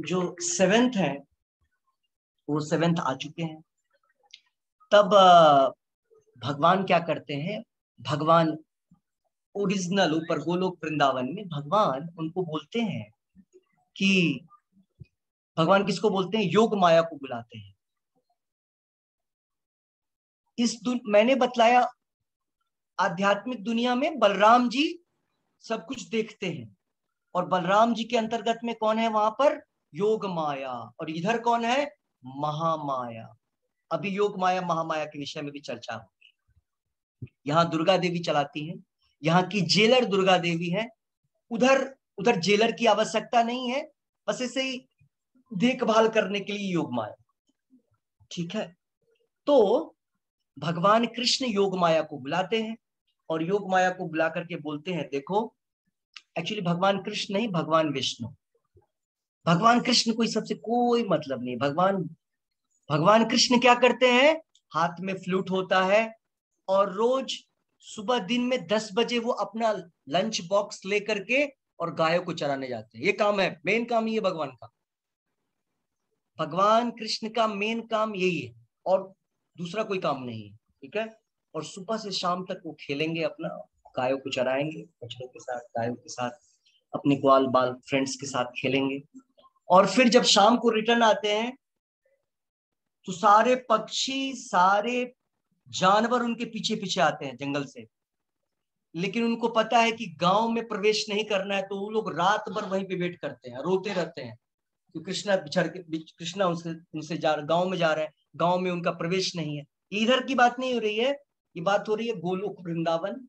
जो 7th है वो 7th आ चुके हैं। तब भगवान क्या करते हैं, भगवान ओरिजिनल ऊपर गोलोक वृंदावन में भगवान उनको बोलते हैं कि, भगवान किसको बोलते हैं, योग माया को बुलाते हैं। मैंने बतलाया आध्यात्मिक दुनिया में बलराम जी सब कुछ देखते हैं, और बलराम जी के अंतर्गत में कौन है वहां पर, योग माया, और इधर कौन है, महामाया। अभी योग माया महामाया के विषय में भी चर्चा होगी। यहाँ दुर्गा देवी चलाती हैं, यहाँ की जेलर दुर्गा देवी है, उधर उधर जेलर की आवश्यकता नहीं है, बस ऐसे ही देखभाल करने के लिए योग माया, ठीक है। तो भगवान कृष्ण योग माया को बुलाते हैं, और योग माया को बुला करके बोलते हैं देखो, एक्चुअली भगवान कृष्ण नहीं, भगवान विष्णु, भगवान कृष्ण को इस सबसे कोई मतलब नहीं। भगवान कृष्ण क्या करते हैं, हाथ में फ्लूट होता है, और रोज सुबह दिन में 10 बजे वो अपना लंच बॉक्स लेकर के और गायों को चराने जाते हैं। ये काम है, मेन काम ये भगवान का, भगवान कृष्ण का मेन काम यही है, और दूसरा कोई काम नहीं है, ठीक है। और सुबह से शाम तक वो खेलेंगे, अपना गायों को चराएंगे, बच्चों के साथ, गायों के साथ, अपने ग्वाल बाल फ्रेंड्स के साथ खेलेंगे। और फिर जब शाम को रिटर्न आते हैं तो सारे पक्षी, सारे जानवर उनके पीछे पीछे आते हैं जंगल से, लेकिन उनको पता है कि गांव में प्रवेश नहीं करना है, तो वो लोग रात भर वहीं पे वेट करते हैं, रोते रहते हैं कि कृष्णा बिछड़ के, कृष्णा उनसे उनसे गांव में जा रहे हैं, गांव में उनका प्रवेश नहीं है। इधर की बात नहीं हो रही है, ये बात हो रही है गोलोक वृंदावन,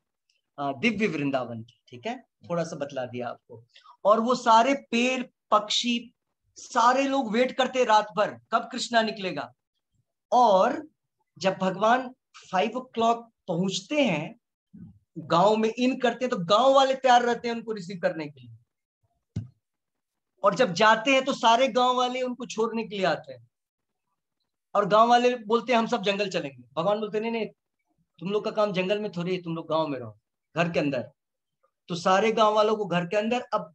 दिव्य वृंदावन की, ठीक है। थोड़ा सा बतला दिया आपको। और वो सारे पेड़ पक्षी सारे लोग वेट करते रात भर कब कृष्णा निकलेगा। और जब भगवान 5 o'clock पहुंचते हैं, गांव में इन करते हैं, तो गांव वाले तैयार रहते हैं उनको रिसीव करने के लिए, और जब जाते हैं तो सारे गांव वाले उनको छोड़ने के लिए आते हैं, और गांव वाले बोलते हैं हम सब जंगल चलेंगे। भगवान बोलते नहीं नहीं, तुम लोग का काम जंगल में थोड़ी है, तुम लोग गांव में रहो, घर के अंदर। तो सारे गांव वालों को घर के अंदर, अब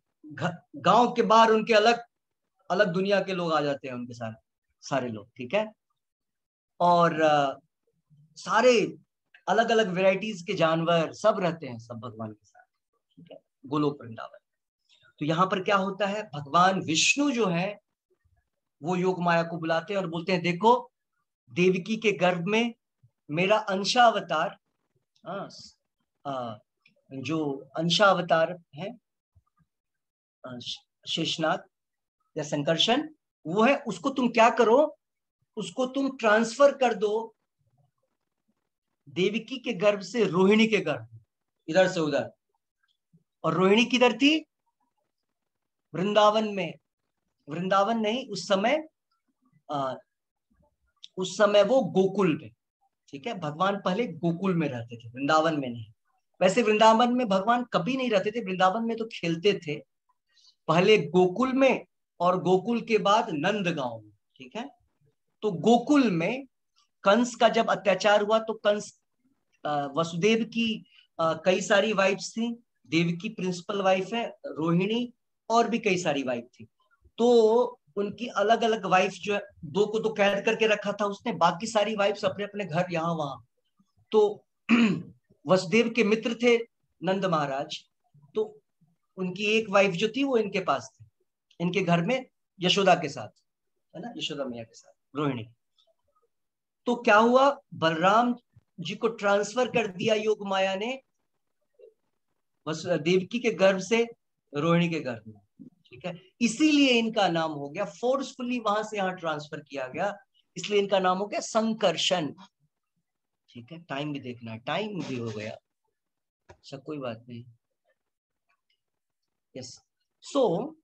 गांव के बाहर उनके अलग अलग दुनिया के लोग आ जाते हैं, उनके साथ सारे लोग, ठीक है। और सारे अलग अलग वेराइटीज के जानवर सब रहते हैं, सब भगवान के साथ, ठीक है, गोलोक वृंदावन। तो यहाँ पर क्या होता है, भगवान विष्णु जो है वो योग माया को बुलाते हैं और बोलते हैं देखो, देवकी के गर्भ में मेरा अंशावतार, जो अंशावतार है, शेषनाग या संकर्षण, वो है, उसको तुम क्या करो, उसको तुम ट्रांसफर कर दो देवकी के गर्भ से रोहिणी के गर्भ, इधर से उधर। और रोहिणी किधर थी? वृंदावन में। वृंदावन नहीं, उस समय वो गोकुल में, ठीक है। भगवान पहले गोकुल में रहते थे, वृंदावन में नहीं। वैसे वृंदावन में भगवान कभी नहीं रहते थे, वृंदावन में तो खेलते थे। पहले गोकुल में, और गोकुल के बाद नंदगांव में, ठीक है। तो गोकुल में कंस का जब अत्याचार हुआ तो कंस, वसुदेव की कई सारी वाइफ्स थी, देवकी प्रिंसिपल वाइफ है, रोहिणी, और भी कई सारी वाइफ थी। तो उनकी अलग अलग वाइफ जो है, दो को तो कैद करके रखा था उसने, बाकी सारी वाइफ्स अपने अपने घर यहाँ वहां। तो वसुदेव के मित्र थे नंद महाराज, तो उनकी एक वाइफ जो थी वो इनके पास थी, इनके घर में, यशोदा के साथ, है ना, यशोदा मैया के साथ रोहिणी। तो क्या हुआ, बलराम जी को ट्रांसफर कर दिया योग माया ने देवकी के गर्भ से रोहिणी के गर्भ में, ठीक है। इसीलिए इनका नाम हो गया, फोर्सफुली वहां से यहाँ ट्रांसफर किया गया, इसलिए इनका नाम हो गया संकर्षण, ठीक है। टाइम भी देखना है, टाइम भी हो गया, सब कोई बात नहीं। यस। सो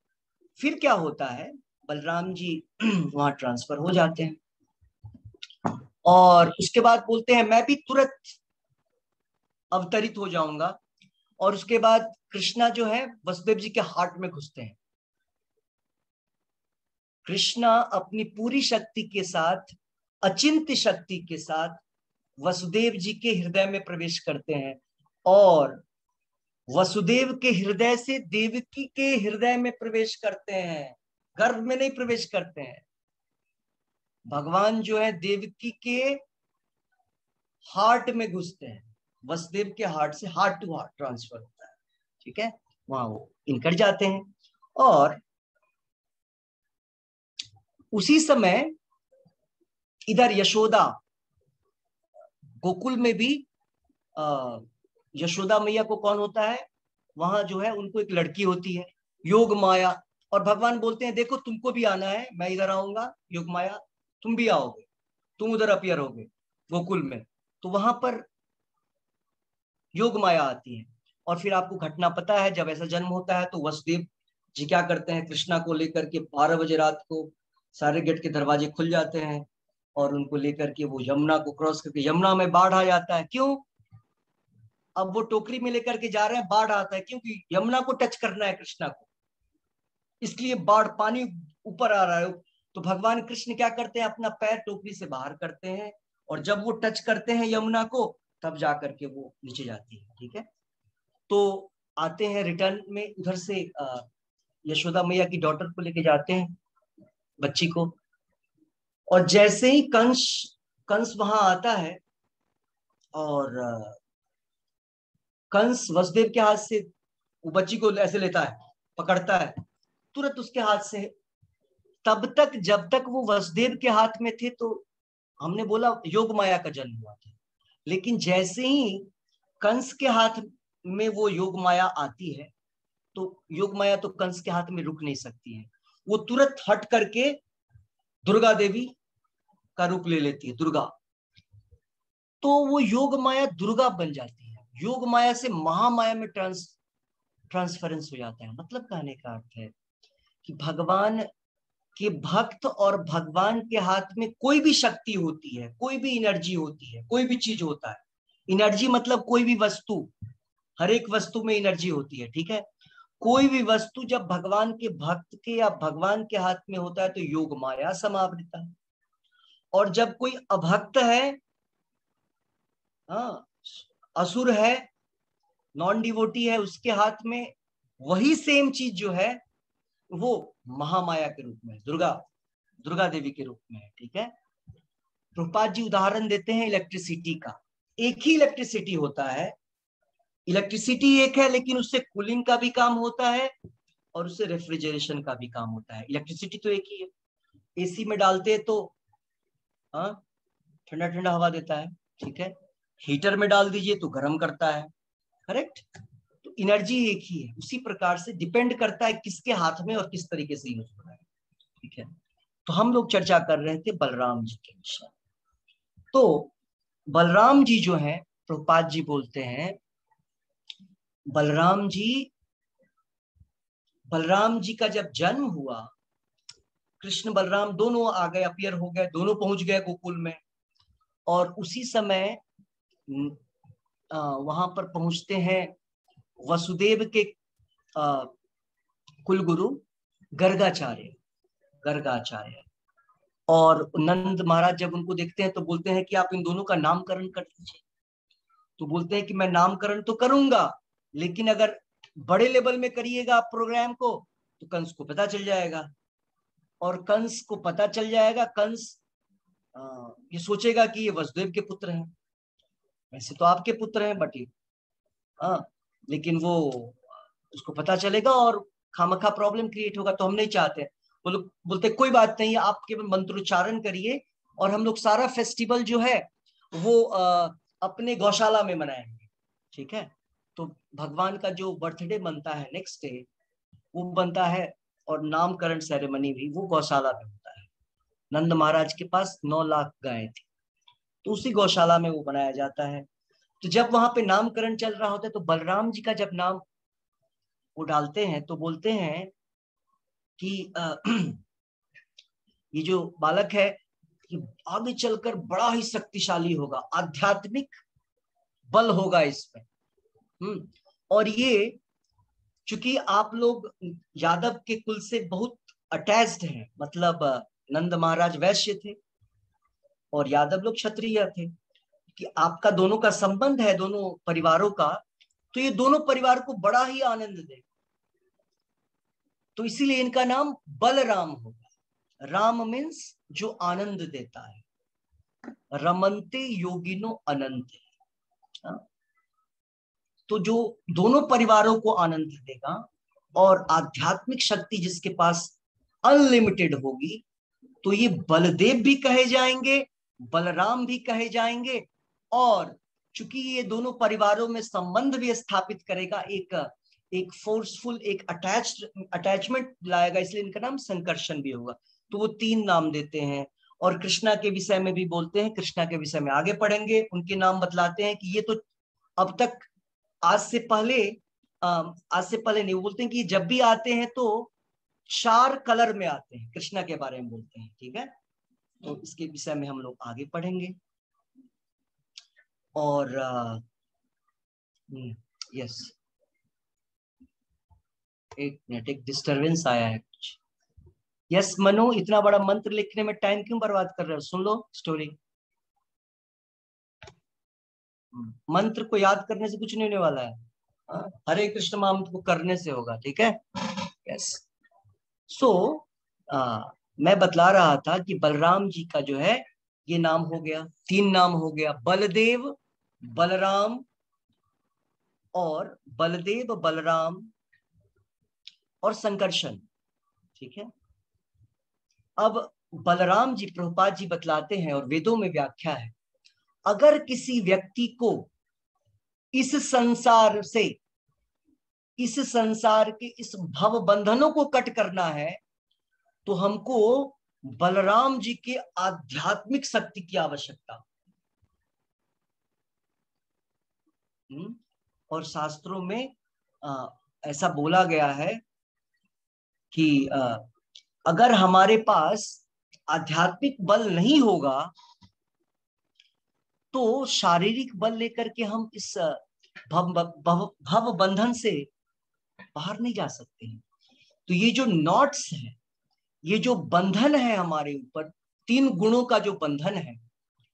फिर क्या होता है, बलराम जी वहां ट्रांसफर हो जाते हैं, और उसके बाद बोलते हैं मैं भी तुरंत अवतरित हो जाऊंगा। और उसके बाद कृष्णा जो है वसुदेव जी के हार्ट में घुसते हैं। कृष्णा अपनी पूरी शक्ति के साथ, अचिंत्य शक्ति के साथ वसुदेव जी के हृदय में प्रवेश करते हैं, और वसुदेव के हृदय से देवकी के हृदय में प्रवेश करते हैं, गर्भ में नहीं प्रवेश करते हैं। भगवान जो है देवकी के हार्ट में घुसते हैं, वसुदेव के हार्ट से हार्ट टू हार्ट ट्रांसफर होता है, ठीक है। वहां वो इनकर जाते हैं, और उसी समय इधर यशोदा, गोकुल में भी यशोदा मैया को कौन होता है, वहां जो है उनको एक लड़की होती है योग माया। और भगवान बोलते हैं देखो तुमको भी आना है, मैं इधर आऊंगा, योग माया तुम भी आओगे, तुम उधर अपीयर होगे गोकुल में। तो वहां पर योग माया आती है। और फिर आपको घटना पता है, जब ऐसा जन्म होता है तो वसुदेव जी क्या करते हैं, कृष्णा को लेकर के 12 बजे रात को सारे गेट के दरवाजे खुल जाते हैं, और उनको लेकर के वो यमुना को क्रॉस करके, यमुना में बाढ़ आ जाता है। क्यों? अब वो टोकरी में लेकर के जा रहे हैं, बाढ़ आता है, क्योंकि यमुना को टच करना है कृष्णा को, इसलिए बाढ़, पानी ऊपर आ रहा है। तो भगवान कृष्ण क्या करते हैं, अपना पैर टोकरी से बाहर करते हैं, और जब वो टच करते हैं यमुना को, तब जाकर के वो नीचे जाती है, ठीक है। तो आते हैं रिटर्न में, उधर से यशोदा मैया की डॉटर को लेके जाते हैं, बच्ची को। और जैसे ही कंस कंस वहां आता है, और कंस वसुदेव के हाथ से वो बच्ची को ऐसे लेता है, पकड़ता है तुरंत उसके हाथ से। तब तक, जब तक वो वसुदेव के हाथ में थे, तो हमने बोला योग माया का जन्म हुआ था। लेकिन जैसे ही कंस के हाथ में वो योग माया आती है, तो योग माया तो कंस के हाथ में रुक नहीं सकती है, वो तुरंत हट करके दुर्गा देवी का रूप ले लेती है, दुर्गा। तो वो योग माया दुर्गा बन जाती है, योग माया से महामाया में ट्रांसफरेंस हो जाता है। मतलब कहने का अर्थ है कि भगवान के भक्त और भगवान के हाथ में कोई भी शक्ति होती है, कोई भी एनर्जी होती है, कोई भी चीज होता है। एनर्जी मतलब कोई भी वस्तु, हर एक वस्तु में एनर्जी होती है, ठीक है। कोई भी वस्तु जब भगवान के भक्त के या भगवान के हाथ में होता है तो योग माया समावृता है। और जब कोई अभक्त है, हाँ, असुर है, नॉन डिवोटी है, उसके हाथ में वही सेम चीज जो है वो महामाया के रूप में, दुर्गा दुर्गा देवी के रूप में है, ठीक है। प्रभुपाद जी उदाहरण देते हैं इलेक्ट्रिसिटी का। एक ही इलेक्ट्रिसिटी होता है, इलेक्ट्रिसिटी एक है, लेकिन उससे कूलिंग का भी काम होता है और उससे रेफ्रिजरेशन का भी काम होता है। इलेक्ट्रिसिटी तो एक ही है। एसी में डालते हैं तो हाँ, ठंडा ठंडा हवा देता है, ठीक है। हीटर में डाल दीजिए तो गर्म करता है, करेक्ट। तो तो एनर्जी एक ही है, उसी प्रकार से डिपेंड करता है किसके हाथ में और किस तरीके से यूज हो रहा है। ठीक है, तो हम लोग चर्चा कर रहे थे बलराम जी के विषय। तो बलराम जी जो है, प्रभुपाद जी बोलते हैं बलराम जी का जब जन्म हुआ, कृष्ण बलराम दोनों आ गए, अपीयर हो गए, दोनों पहुंच गए गोकुल में। और उसी समय वहां पर पहुंचते हैं वसुदेव के कुलगुरु गर्गाचार्य। और नंद महाराज जब उनको देखते हैं तो बोलते हैं कि आप इन दोनों का नामकरण कर दीजिए। तो बोलते हैं कि मैं नामकरण तो करूंगा, लेकिन अगर बड़े लेवल में करिएगा आप प्रोग्राम को तो कंस को पता चल जाएगा, और कंस को पता चल जाएगा, कंस ये सोचेगा कि ये वसुदेव के पुत्र हैं, वैसे तो आपके पुत्र हैं बट लेकिन वो उसको पता चलेगा और खामखा प्रॉब्लम क्रिएट होगा, तो हम नहीं चाहते। वो लोग बोलते कोई बात नहीं, आप केवल मंत्रोच्चारण करिए और हम लोग सारा फेस्टिवल जो है वो अपने गौशाला में मनाएंगे। ठीक है, तो भगवान का जो बर्थडे बनता है नेक्स्ट डे वो बनता है, और नामकरण सेरेमनी भी वो गौशाला में होता है। नंद महाराज के पास 9 लाख गायें थी, तो उसी गौशाला में वो बनाया जाता है। तो जब वहां पे नामकरण चल रहा होता है तो बलराम जी का जब नाम वो डालते हैं तो बोलते हैं कि ये जो बालक है ये आगे चलकर बड़ा ही शक्तिशाली होगा, आध्यात्मिक बल होगा इसमें। और ये चूंकि आप लोग यादव के कुल से बहुत अटैच्ड हैं, मतलब नंद महाराज वैश्य थे और यादव लोग क्षत्रिय थे, कि आपका दोनों का संबंध है दोनों परिवारों का, तो ये दोनों परिवार को बड़ा ही आनंद देगा। तो इसीलिए इनका नाम बलराम होगा। राम मीन्स जो आनंद देता है, रमनते योगिनो अनंत। तो जो दोनों परिवारों को आनंद देगा और आध्यात्मिक शक्ति जिसके पास अनलिमिटेड होगी, तो ये बलदेव भी कहे जाएंगे, बलराम भी कहे जाएंगे। और चूंकि ये दोनों परिवारों में संबंध भी स्थापित करेगा, एक फोर्सफुल, एक अटैचमेंट लाएगा, इसलिए इनका नाम संकर्षण भी होगा। तो वो 3 नाम देते हैं। और कृष्णा के विषय में भी बोलते हैं, कृष्णा के विषय में आगे पढ़ेंगे, उनके नाम बतलाते हैं कि ये तो अब तक आज से पहले नहीं, बोलते हैं कि जब भी आते हैं तो 4 कलर में आते हैं, कृष्णा के बारे में बोलते हैं। ठीक है, तो इसके विषय में हम लोग आगे पढ़ेंगे। और यस, एक मिनट, एक डिस्टरबेंस आया है कुछ। यस मनु, इतना बड़ा मंत्र लिखने में टाइम क्यों बर्बाद कर रहे हो? सुन लो स्टोरी। मंत्र को याद करने से कुछ नहीं होने वाला है, हरे कृष्ण मंत्र को करने से होगा। ठीक है, यस। सो मैं बतला रहा था कि बलराम जी का जो है ये नाम हो गया, 3 नाम हो गया, बलदेव, बलराम और बलदेव, बलराम और संकर्षण। ठीक है, अब बलराम जी, प्रभुपाद जी बतलाते हैं और वेदों में व्याख्या है, अगर किसी व्यक्ति को इस संसार के इस भव बंधनों को कट करना है तो हमको बलराम जी के आध्यात्मिक शक्ति की आवश्यकता। और शास्त्रों में ऐसा बोला गया है कि अगर हमारे पास आध्यात्मिक बल नहीं होगा तो शारीरिक बल लेकर के हम इस भव बंधन से बाहर नहीं जा सकते हैं। तो ये जो नॉट्स है, ये जो बंधन है हमारे ऊपर, 3 गुणों का जो बंधन है,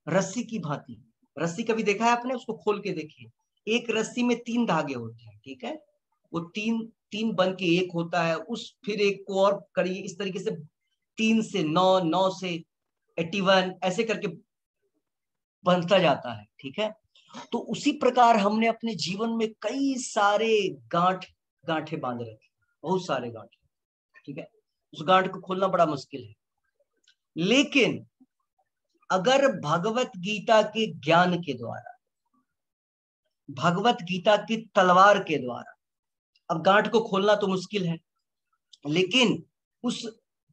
रस्सी की भांति। रस्सी कभी देखा है आपने? उसको खोल के देखिए, एक रस्सी में 3 धागे होते हैं। ठीक है, वो तीन बन के एक होता है, उस फिर एक को और करिए, इस तरीके से 3 से 9, 9 से 81 ऐसे करके बनता जाता है। ठीक है, तो उसी प्रकार हमने अपने जीवन में कई सारे गांठे बांध रखे, बहुत सारे गांठे। ठीक है, उस गांठ को खोलना बड़ा मुश्किल है, लेकिन अगर भगवत गीता के ज्ञान के द्वारा, भगवत गीता की तलवार के द्वारा अब गांठ को खोलना तो मुश्किल है, लेकिन उस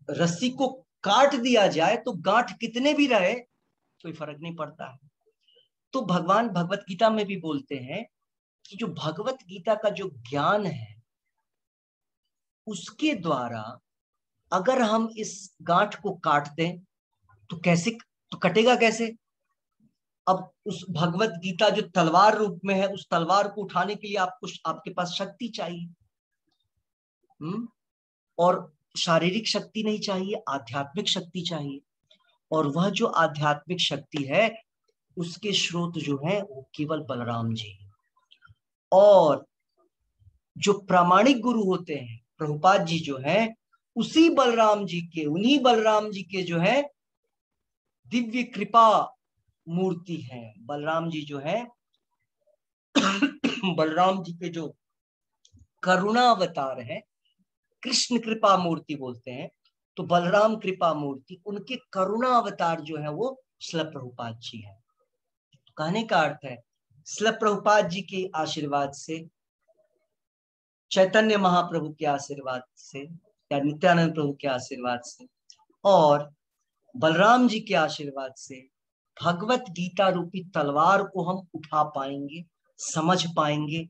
रस्सी को काट दिया जाए तो गांठ कितने भी रहे कोई फर्क नहीं पड़ता है। तो भगवान भगवत गीता में भी बोलते हैं कि जो भगवत गीता का जो ज्ञान है उसके द्वारा अगर हम इस गांठ को काट दें तो कैसे, तो कटेगा कैसे? अब उस भगवत गीता जो तलवार रूप में है, उस तलवार को उठाने के लिए आपको, आपके पास शक्ति चाहिए। और शारीरिक शक्ति नहीं चाहिए, आध्यात्मिक शक्ति चाहिए। और वह जो आध्यात्मिक शक्ति है उसके स्रोत जो है वो केवल बलराम जी है। और जो प्रामाणिक गुरु होते हैं प्रभुपाद जी जो है, उसी बलराम जी के, उन्हीं बलराम जी के जो है दिव्य कृपा मूर्ति है। बलराम जी जो है बलराम जी के जो करुणा अवतार है, कृष्ण कृपा मूर्ति बोलते हैं, तो बलराम कृपा मूर्ति, उनके करुणा अवतार जो है वो श्रील प्रभुपाद जी है। तो कहने का अर्थ है श्रील प्रभुपाद जी के आशीर्वाद से, चैतन्य महाप्रभु के आशीर्वाद से, या नित्यानंद प्रभु के आशीर्वाद से, और बलराम जी के आशीर्वाद से भगवत गीता रूपी तलवार को हम उठा पाएंगे, समझ पाएंगे।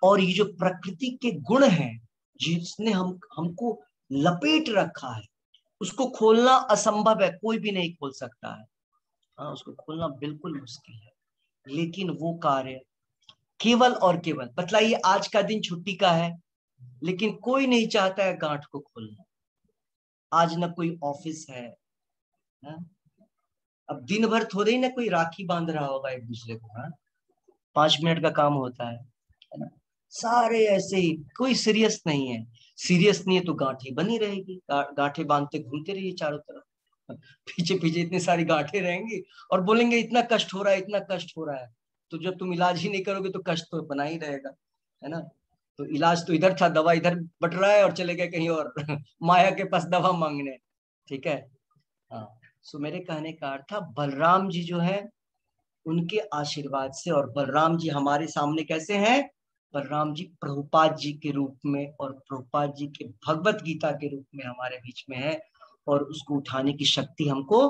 और ये जो प्रकृति के गुण हैं जिसने हमको लपेट रखा है, उसको खोलना असंभव है, कोई भी नहीं खोल सकता है। हाँ, उसको खोलना बिल्कुल मुश्किल है, लेकिन वो कार्य केवल और केवल, बतलाइए आज का दिन छुट्टी का है लेकिन कोई नहीं चाहता है गांठ को खोलना। आज न कोई ऑफिस है, ना? अब दिन भर थोड़े ही ना कोई राखी बांध रहा होगा एक दूसरे को। हाँ, 5 मिनट का काम होता है ना? सारे ऐसे ही, कोई सीरियस नहीं है। सीरियस नहीं है तो गांठें बनी रहेगी, गांठें बांधते घूमते रहिए चारों तरफ, पीछे पीछे इतनी सारी गांठें रहेंगी और बोलेंगे इतना कष्ट हो रहा है, इतना कष्ट हो रहा है। तो जब तुम इलाज ही नहीं करोगे तो कष्ट तो बना ही रहेगा, है ना? तो इलाज तो इधर था, दवा इधर बट रहा है और चले गए कहीं और माया के पास दवा मांगने। ठीक है। हाँ, सो मेरे कहने का अर्थ था बलराम जी जो है उनके आशीर्वाद से, और बलराम जी हमारे सामने कैसे हैं? बलराम जी प्रभुपाद जी के रूप में, और प्रभुपाद जी के भगवत गीता के रूप में हमारे बीच में है, और उसको उठाने की शक्ति हमको।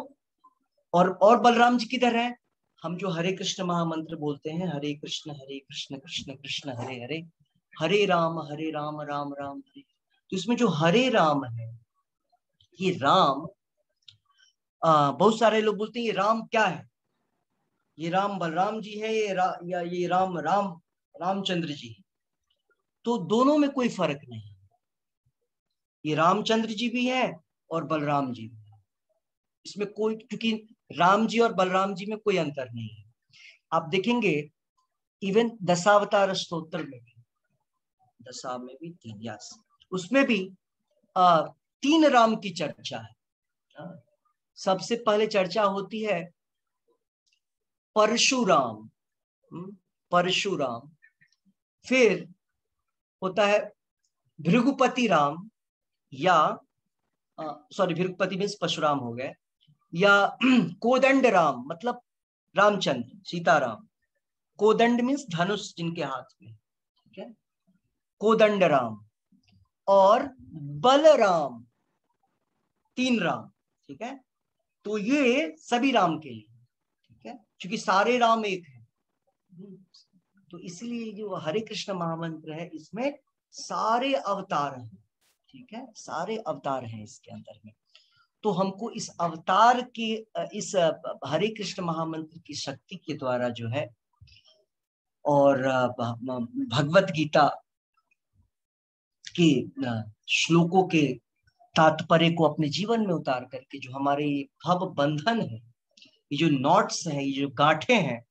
और बलराम जी किधर है? हम जो हरे कृष्ण महामंत्र बोलते हैं, हरे कृष्ण कृष्ण कृष्ण हरे हरे, हरे राम राम राम हरे। तो इसमें जो हरे राम है, ये राम, बहुत सारे लोग बोलते हैं ये राम क्या है? ये राम बलराम जी है, या ये राम रामचंद्र जी है? तो दोनों में कोई फर्क नहीं। ये रामचंद्र जी भी है और बलराम जी भी है। इसमें कोई, क्योंकि राम जी और बलराम जी में कोई अंतर नहीं है। आप देखेंगे इवन दशावतार स्तोत्र में भी, दशा में भी 3, उसमें भी 3 राम की चर्चा है। सबसे पहले चर्चा होती है परशुराम, परशुराम, फिर होता है भृगुपति राम, या सॉरी भृगुपति मीन्स परशुराम हो गए, या कोदंड राम मतलब रामचंद्र सीताराम। कोदंड मीन्स धनुष जिनके हाथ में, ठीक है, कोदंड राम। और बलराम, 3 राम, ठीक है। तो ये सभी राम के लिए, ठीक है, क्योंकि सारे राम एक है। तो इसलिए जो हरे कृष्ण महामंत्र है इसमें सारे अवतार हैं, ठीक है, सारे अवतार हैं इसके अंदर में। तो हमको इस अवतार के, इस हरे कृष्ण महामंत्र की शक्ति के द्वारा जो है, और भगवत गीता के श्लोकों के तात्पर्य को अपने जीवन में उतार करके जो हमारे भव बंधन है, ये जो नॉट्स हैं, ये जो गांठें हैं,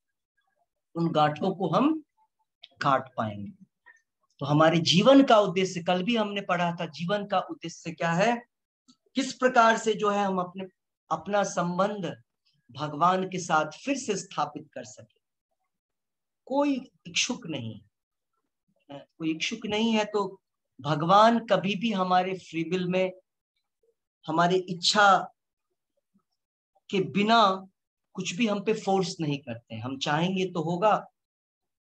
उन गांठों को हम काट पाएंगे। तो हमारे जीवन का उद्देश्य, कल भी हमने पढ़ा था, जीवन का उद्देश्य क्या है, किस प्रकार से जो है हम अपना संबंध भगवान के साथ फिर से स्थापित कर सके। कोई इच्छुक नहीं है, कोई इच्छुक नहीं है, तो भगवान कभी भी हमारे फ्री विल में, हमारी इच्छा के बिना कुछ भी हम पे फोर्स नहीं करते। हम चाहेंगे तो होगा,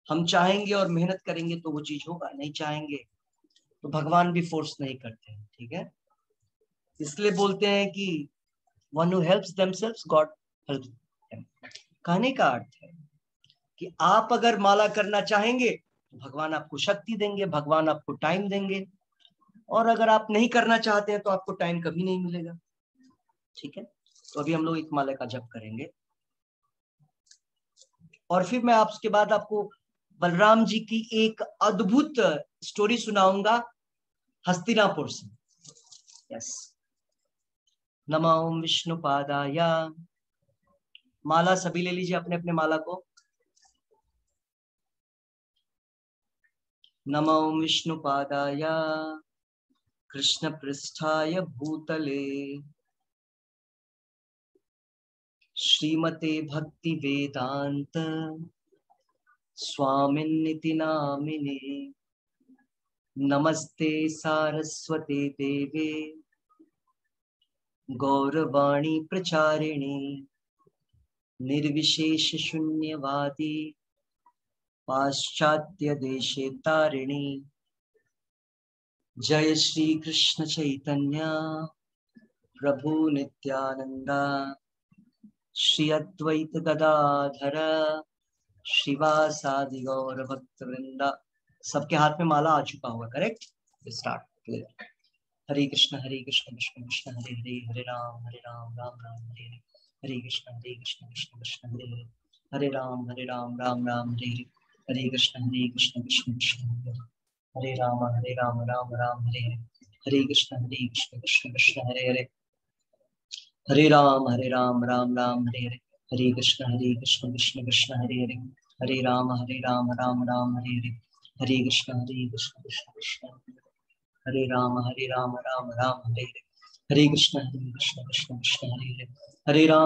हम चाहेंगे और मेहनत करेंगे तो वो चीज होगा, नहीं चाहेंगे तो भगवान भी फोर्स नहीं करते हैं, ठीक है। इसलिए बोलते हैं कि one who helps themselves God helps them. कहने का अर्थ है कि आप अगर माला करना चाहेंगे तो भगवान आपको शक्ति देंगे, भगवान आपको टाइम देंगे, और अगर आप नहीं करना चाहते हैं तो आपको टाइम कभी नहीं मिलेगा, ठीक है। तो अभी हम लोग एक माला का जप करेंगे और फिर मैं आपके बाद आपको बलराम जी की एक अद्भुत स्टोरी सुनाऊंगा हस्तिनापुर से। यस। नमो विष्णुपादाय। माला सभी ले लीजिए अपने अपने माला को। नमो विष्णुपादाय कृष्ण पृष्ठाय भूतले श्रीमते भक्ति वेदांत स्वामिन्निति नामिने। नमस्ते सारस्वते देवे गौरवाणी प्रचारिणे निर्विशेष शून्यवादी पाश्चात्य देशे तारिणी। जय श्री कृष्ण चैतन्य प्रभु नित्यानंदा श्री अद्वैत गदाधर शिवासादि गौर भक्त वृंदा। सबके हाथ में माला आ चुका होगा, करेक्ट। स्टार्ट। क्लियर। हरे कृष्ण कृष्ण कृष्ण हरे हरे, हरे राम राम राम हरे हरे, हरे कृष्ण कृष्ण कृष्ण हरे हरे, हरे राम राम राम हरे हरे, हरे कृष्ण कृष्ण कृष्ण हरे हरे, हरे राम राम राम हरे हरे, हरे कृष्ण कृष्ण कृष्ण हरे हरे, हरे राम राम राम हरे हरे, हरे कृष्ण कृष्ण कृष्ण हरे हरे, हरे राम राम राम हरे हरे, हरे कृष्ण कृष्ण कृष्ण हरे राम राम राम हरे हरे, हरे कृष्ण कृष्ण कृष्ण हरे हरे,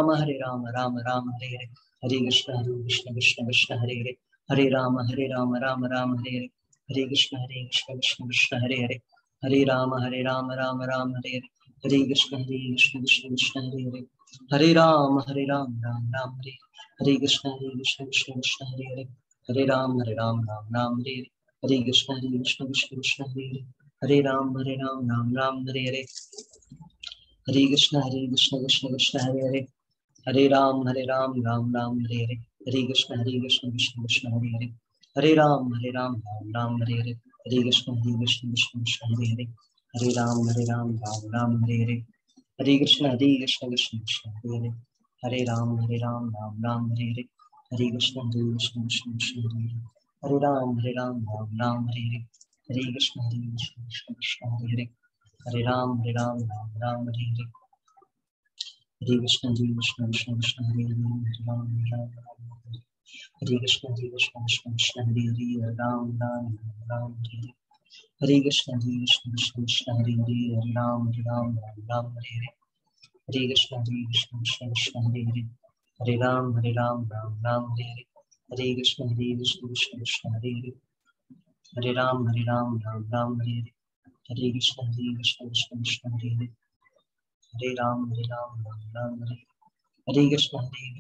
हरे राम राम राम हरे हरे, हरे कृष्ण कृष्ण कृष्ण हरे हरे, हरे राम राम राम हरे हरे, हरे कृष्ण कृष्ण कृष्ण हरे हरे, हरे राम राम राम हरे हरे, हरे कृष्ण कृष्ण कृष्ण हरे हरे, हरे राम राम राम हरे, हरे कृष्ण कृष्ण कृष्ण हरे हरे, हरे राम राम राम हरे, हरे कृष्ण कृष्ण कृष्ण हरे हरे, हरे राम राम हरे हरे, हरे कृष्ण कृष्ण कृष्ण हरे हरे, हरे राम राम राम हरे हरे, हरे कृष्ण कृष्ण कृष्ण हरे हरे, हरे राम राम हरे हरे, हरे कृष्ण कृष्ण कृष्ण हरे हरे, हरे राम राम हरे हरे, हरे कृष्ण कृष्ण कृष्ण हरे हरे, हरे राम राम हरे हरे, हरे कृष्ण कृष्ण कृष्ण हरे हरे, हरे राम राम हरे हरे, हरे कृष्ण कृष्ण कृष्ण हरे हरे, हरे राम राम हरे हरे, हरे कृष्ण कृष्ण कृष्ण हरे हरे, हरे राम हरे कृष्ण कृष्ण कृष्ण हरे हरे, हरे राम राम हरे हरे, हरे कृष्ण कृष्ण कृष्ण हरे हरे, हरे राम राम हरे हरे, हरे कृष्ण कृष्ण कृष्ण हरे हरे, हरे राम राम हरे हरे, हरे कृष्ण कृष्ण कृष्ण हरे हरे, हरे राम राम हरे हरे, हरे कृष्ण कृष्ण कृष्ण हरे हरे, हरे राम राम हरे, हरे कृष्ण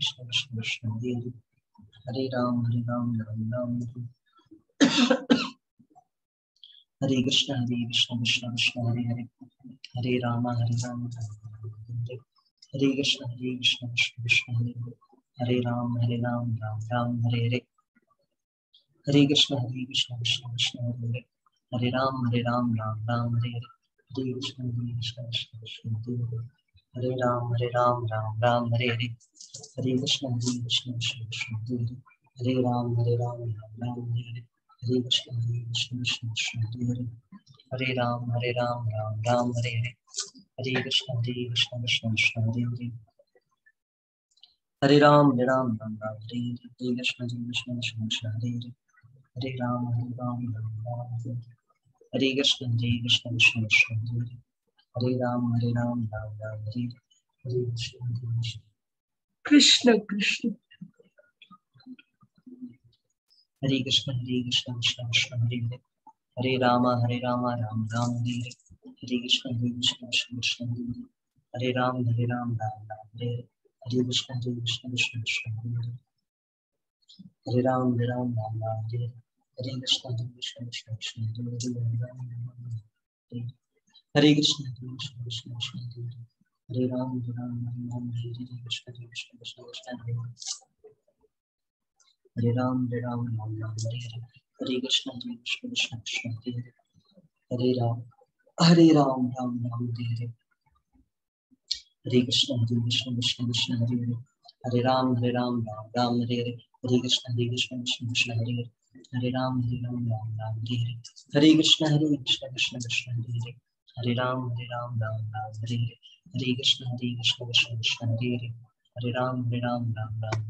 कृष्ण कृष्ण हरे हरे, हरे राम राम हरे, हरे कृष्ण कृष्ण कृष्ण हरे हरे, हरे राम राम हरे, हरे कृष्ण कृष्ण कृष्ण हरे हरे, हरे राम राम हरे हरे, हरे कृष्ण कृष्ण कृष्ण हरे हरे, हरे राम राम हरे हरे, हरे कृष्ण कृष्ण कृष्ण हरे हरे, हरे राम राम हरे हरे, हरे कृष्ण कृष्ण कृष्ण हरे हरे, हरे राम राम हरे हरे, हरे कृष्ण कृष्ण कृष्ण हरे हरे, हरे राम राम हरे हरे, हरे कृष्ण कृष्ण कृष्ण हरे हरे, हरे राम राम हरे हरे, हरे कृष्ण कृष्ण कृष्ण हरे हरे, हरे राम राम हरे हरे, हरे कृष्ण कृष्ण कृष्ण हरे हरे, हरे राम राम हरे हरे, हरे कृष्ण कृष्ण हरे कृष्ण कृष्ण कृष्ण हरे हरे, हरे राम राम हरे हरे, हरे कृष्ण कृष्ण कृष्ण हरे हरे, हरे राम राम हरे हरे, हरे कृष्ण कृष्ण कृष्ण हरे हरे, हरे Ram Hare Hare, Hare Krishna Krishna Krishna Krishna Hare Krishna Krishna Krishna Krishna Hare Ram Ram Ram Hare Krishna Krishna Krishna Krishna Hare Ram Ram Ram Hare Krishna Krishna Krishna Krishna Hare Ram Ram Ram Hare Hare Krishna Krishna Krishna Hare Ram Ram Ram Hare Krishna Krishna Krishna Hare Ram Ram Ram Hare Krishna Krishna Krishna Hare Ram Ram Hare Krishna Krishna Krishna Hare Ram Ram Ram Hare Hare Krishna Krishna Krishna Hare Ram Ram Ram Hare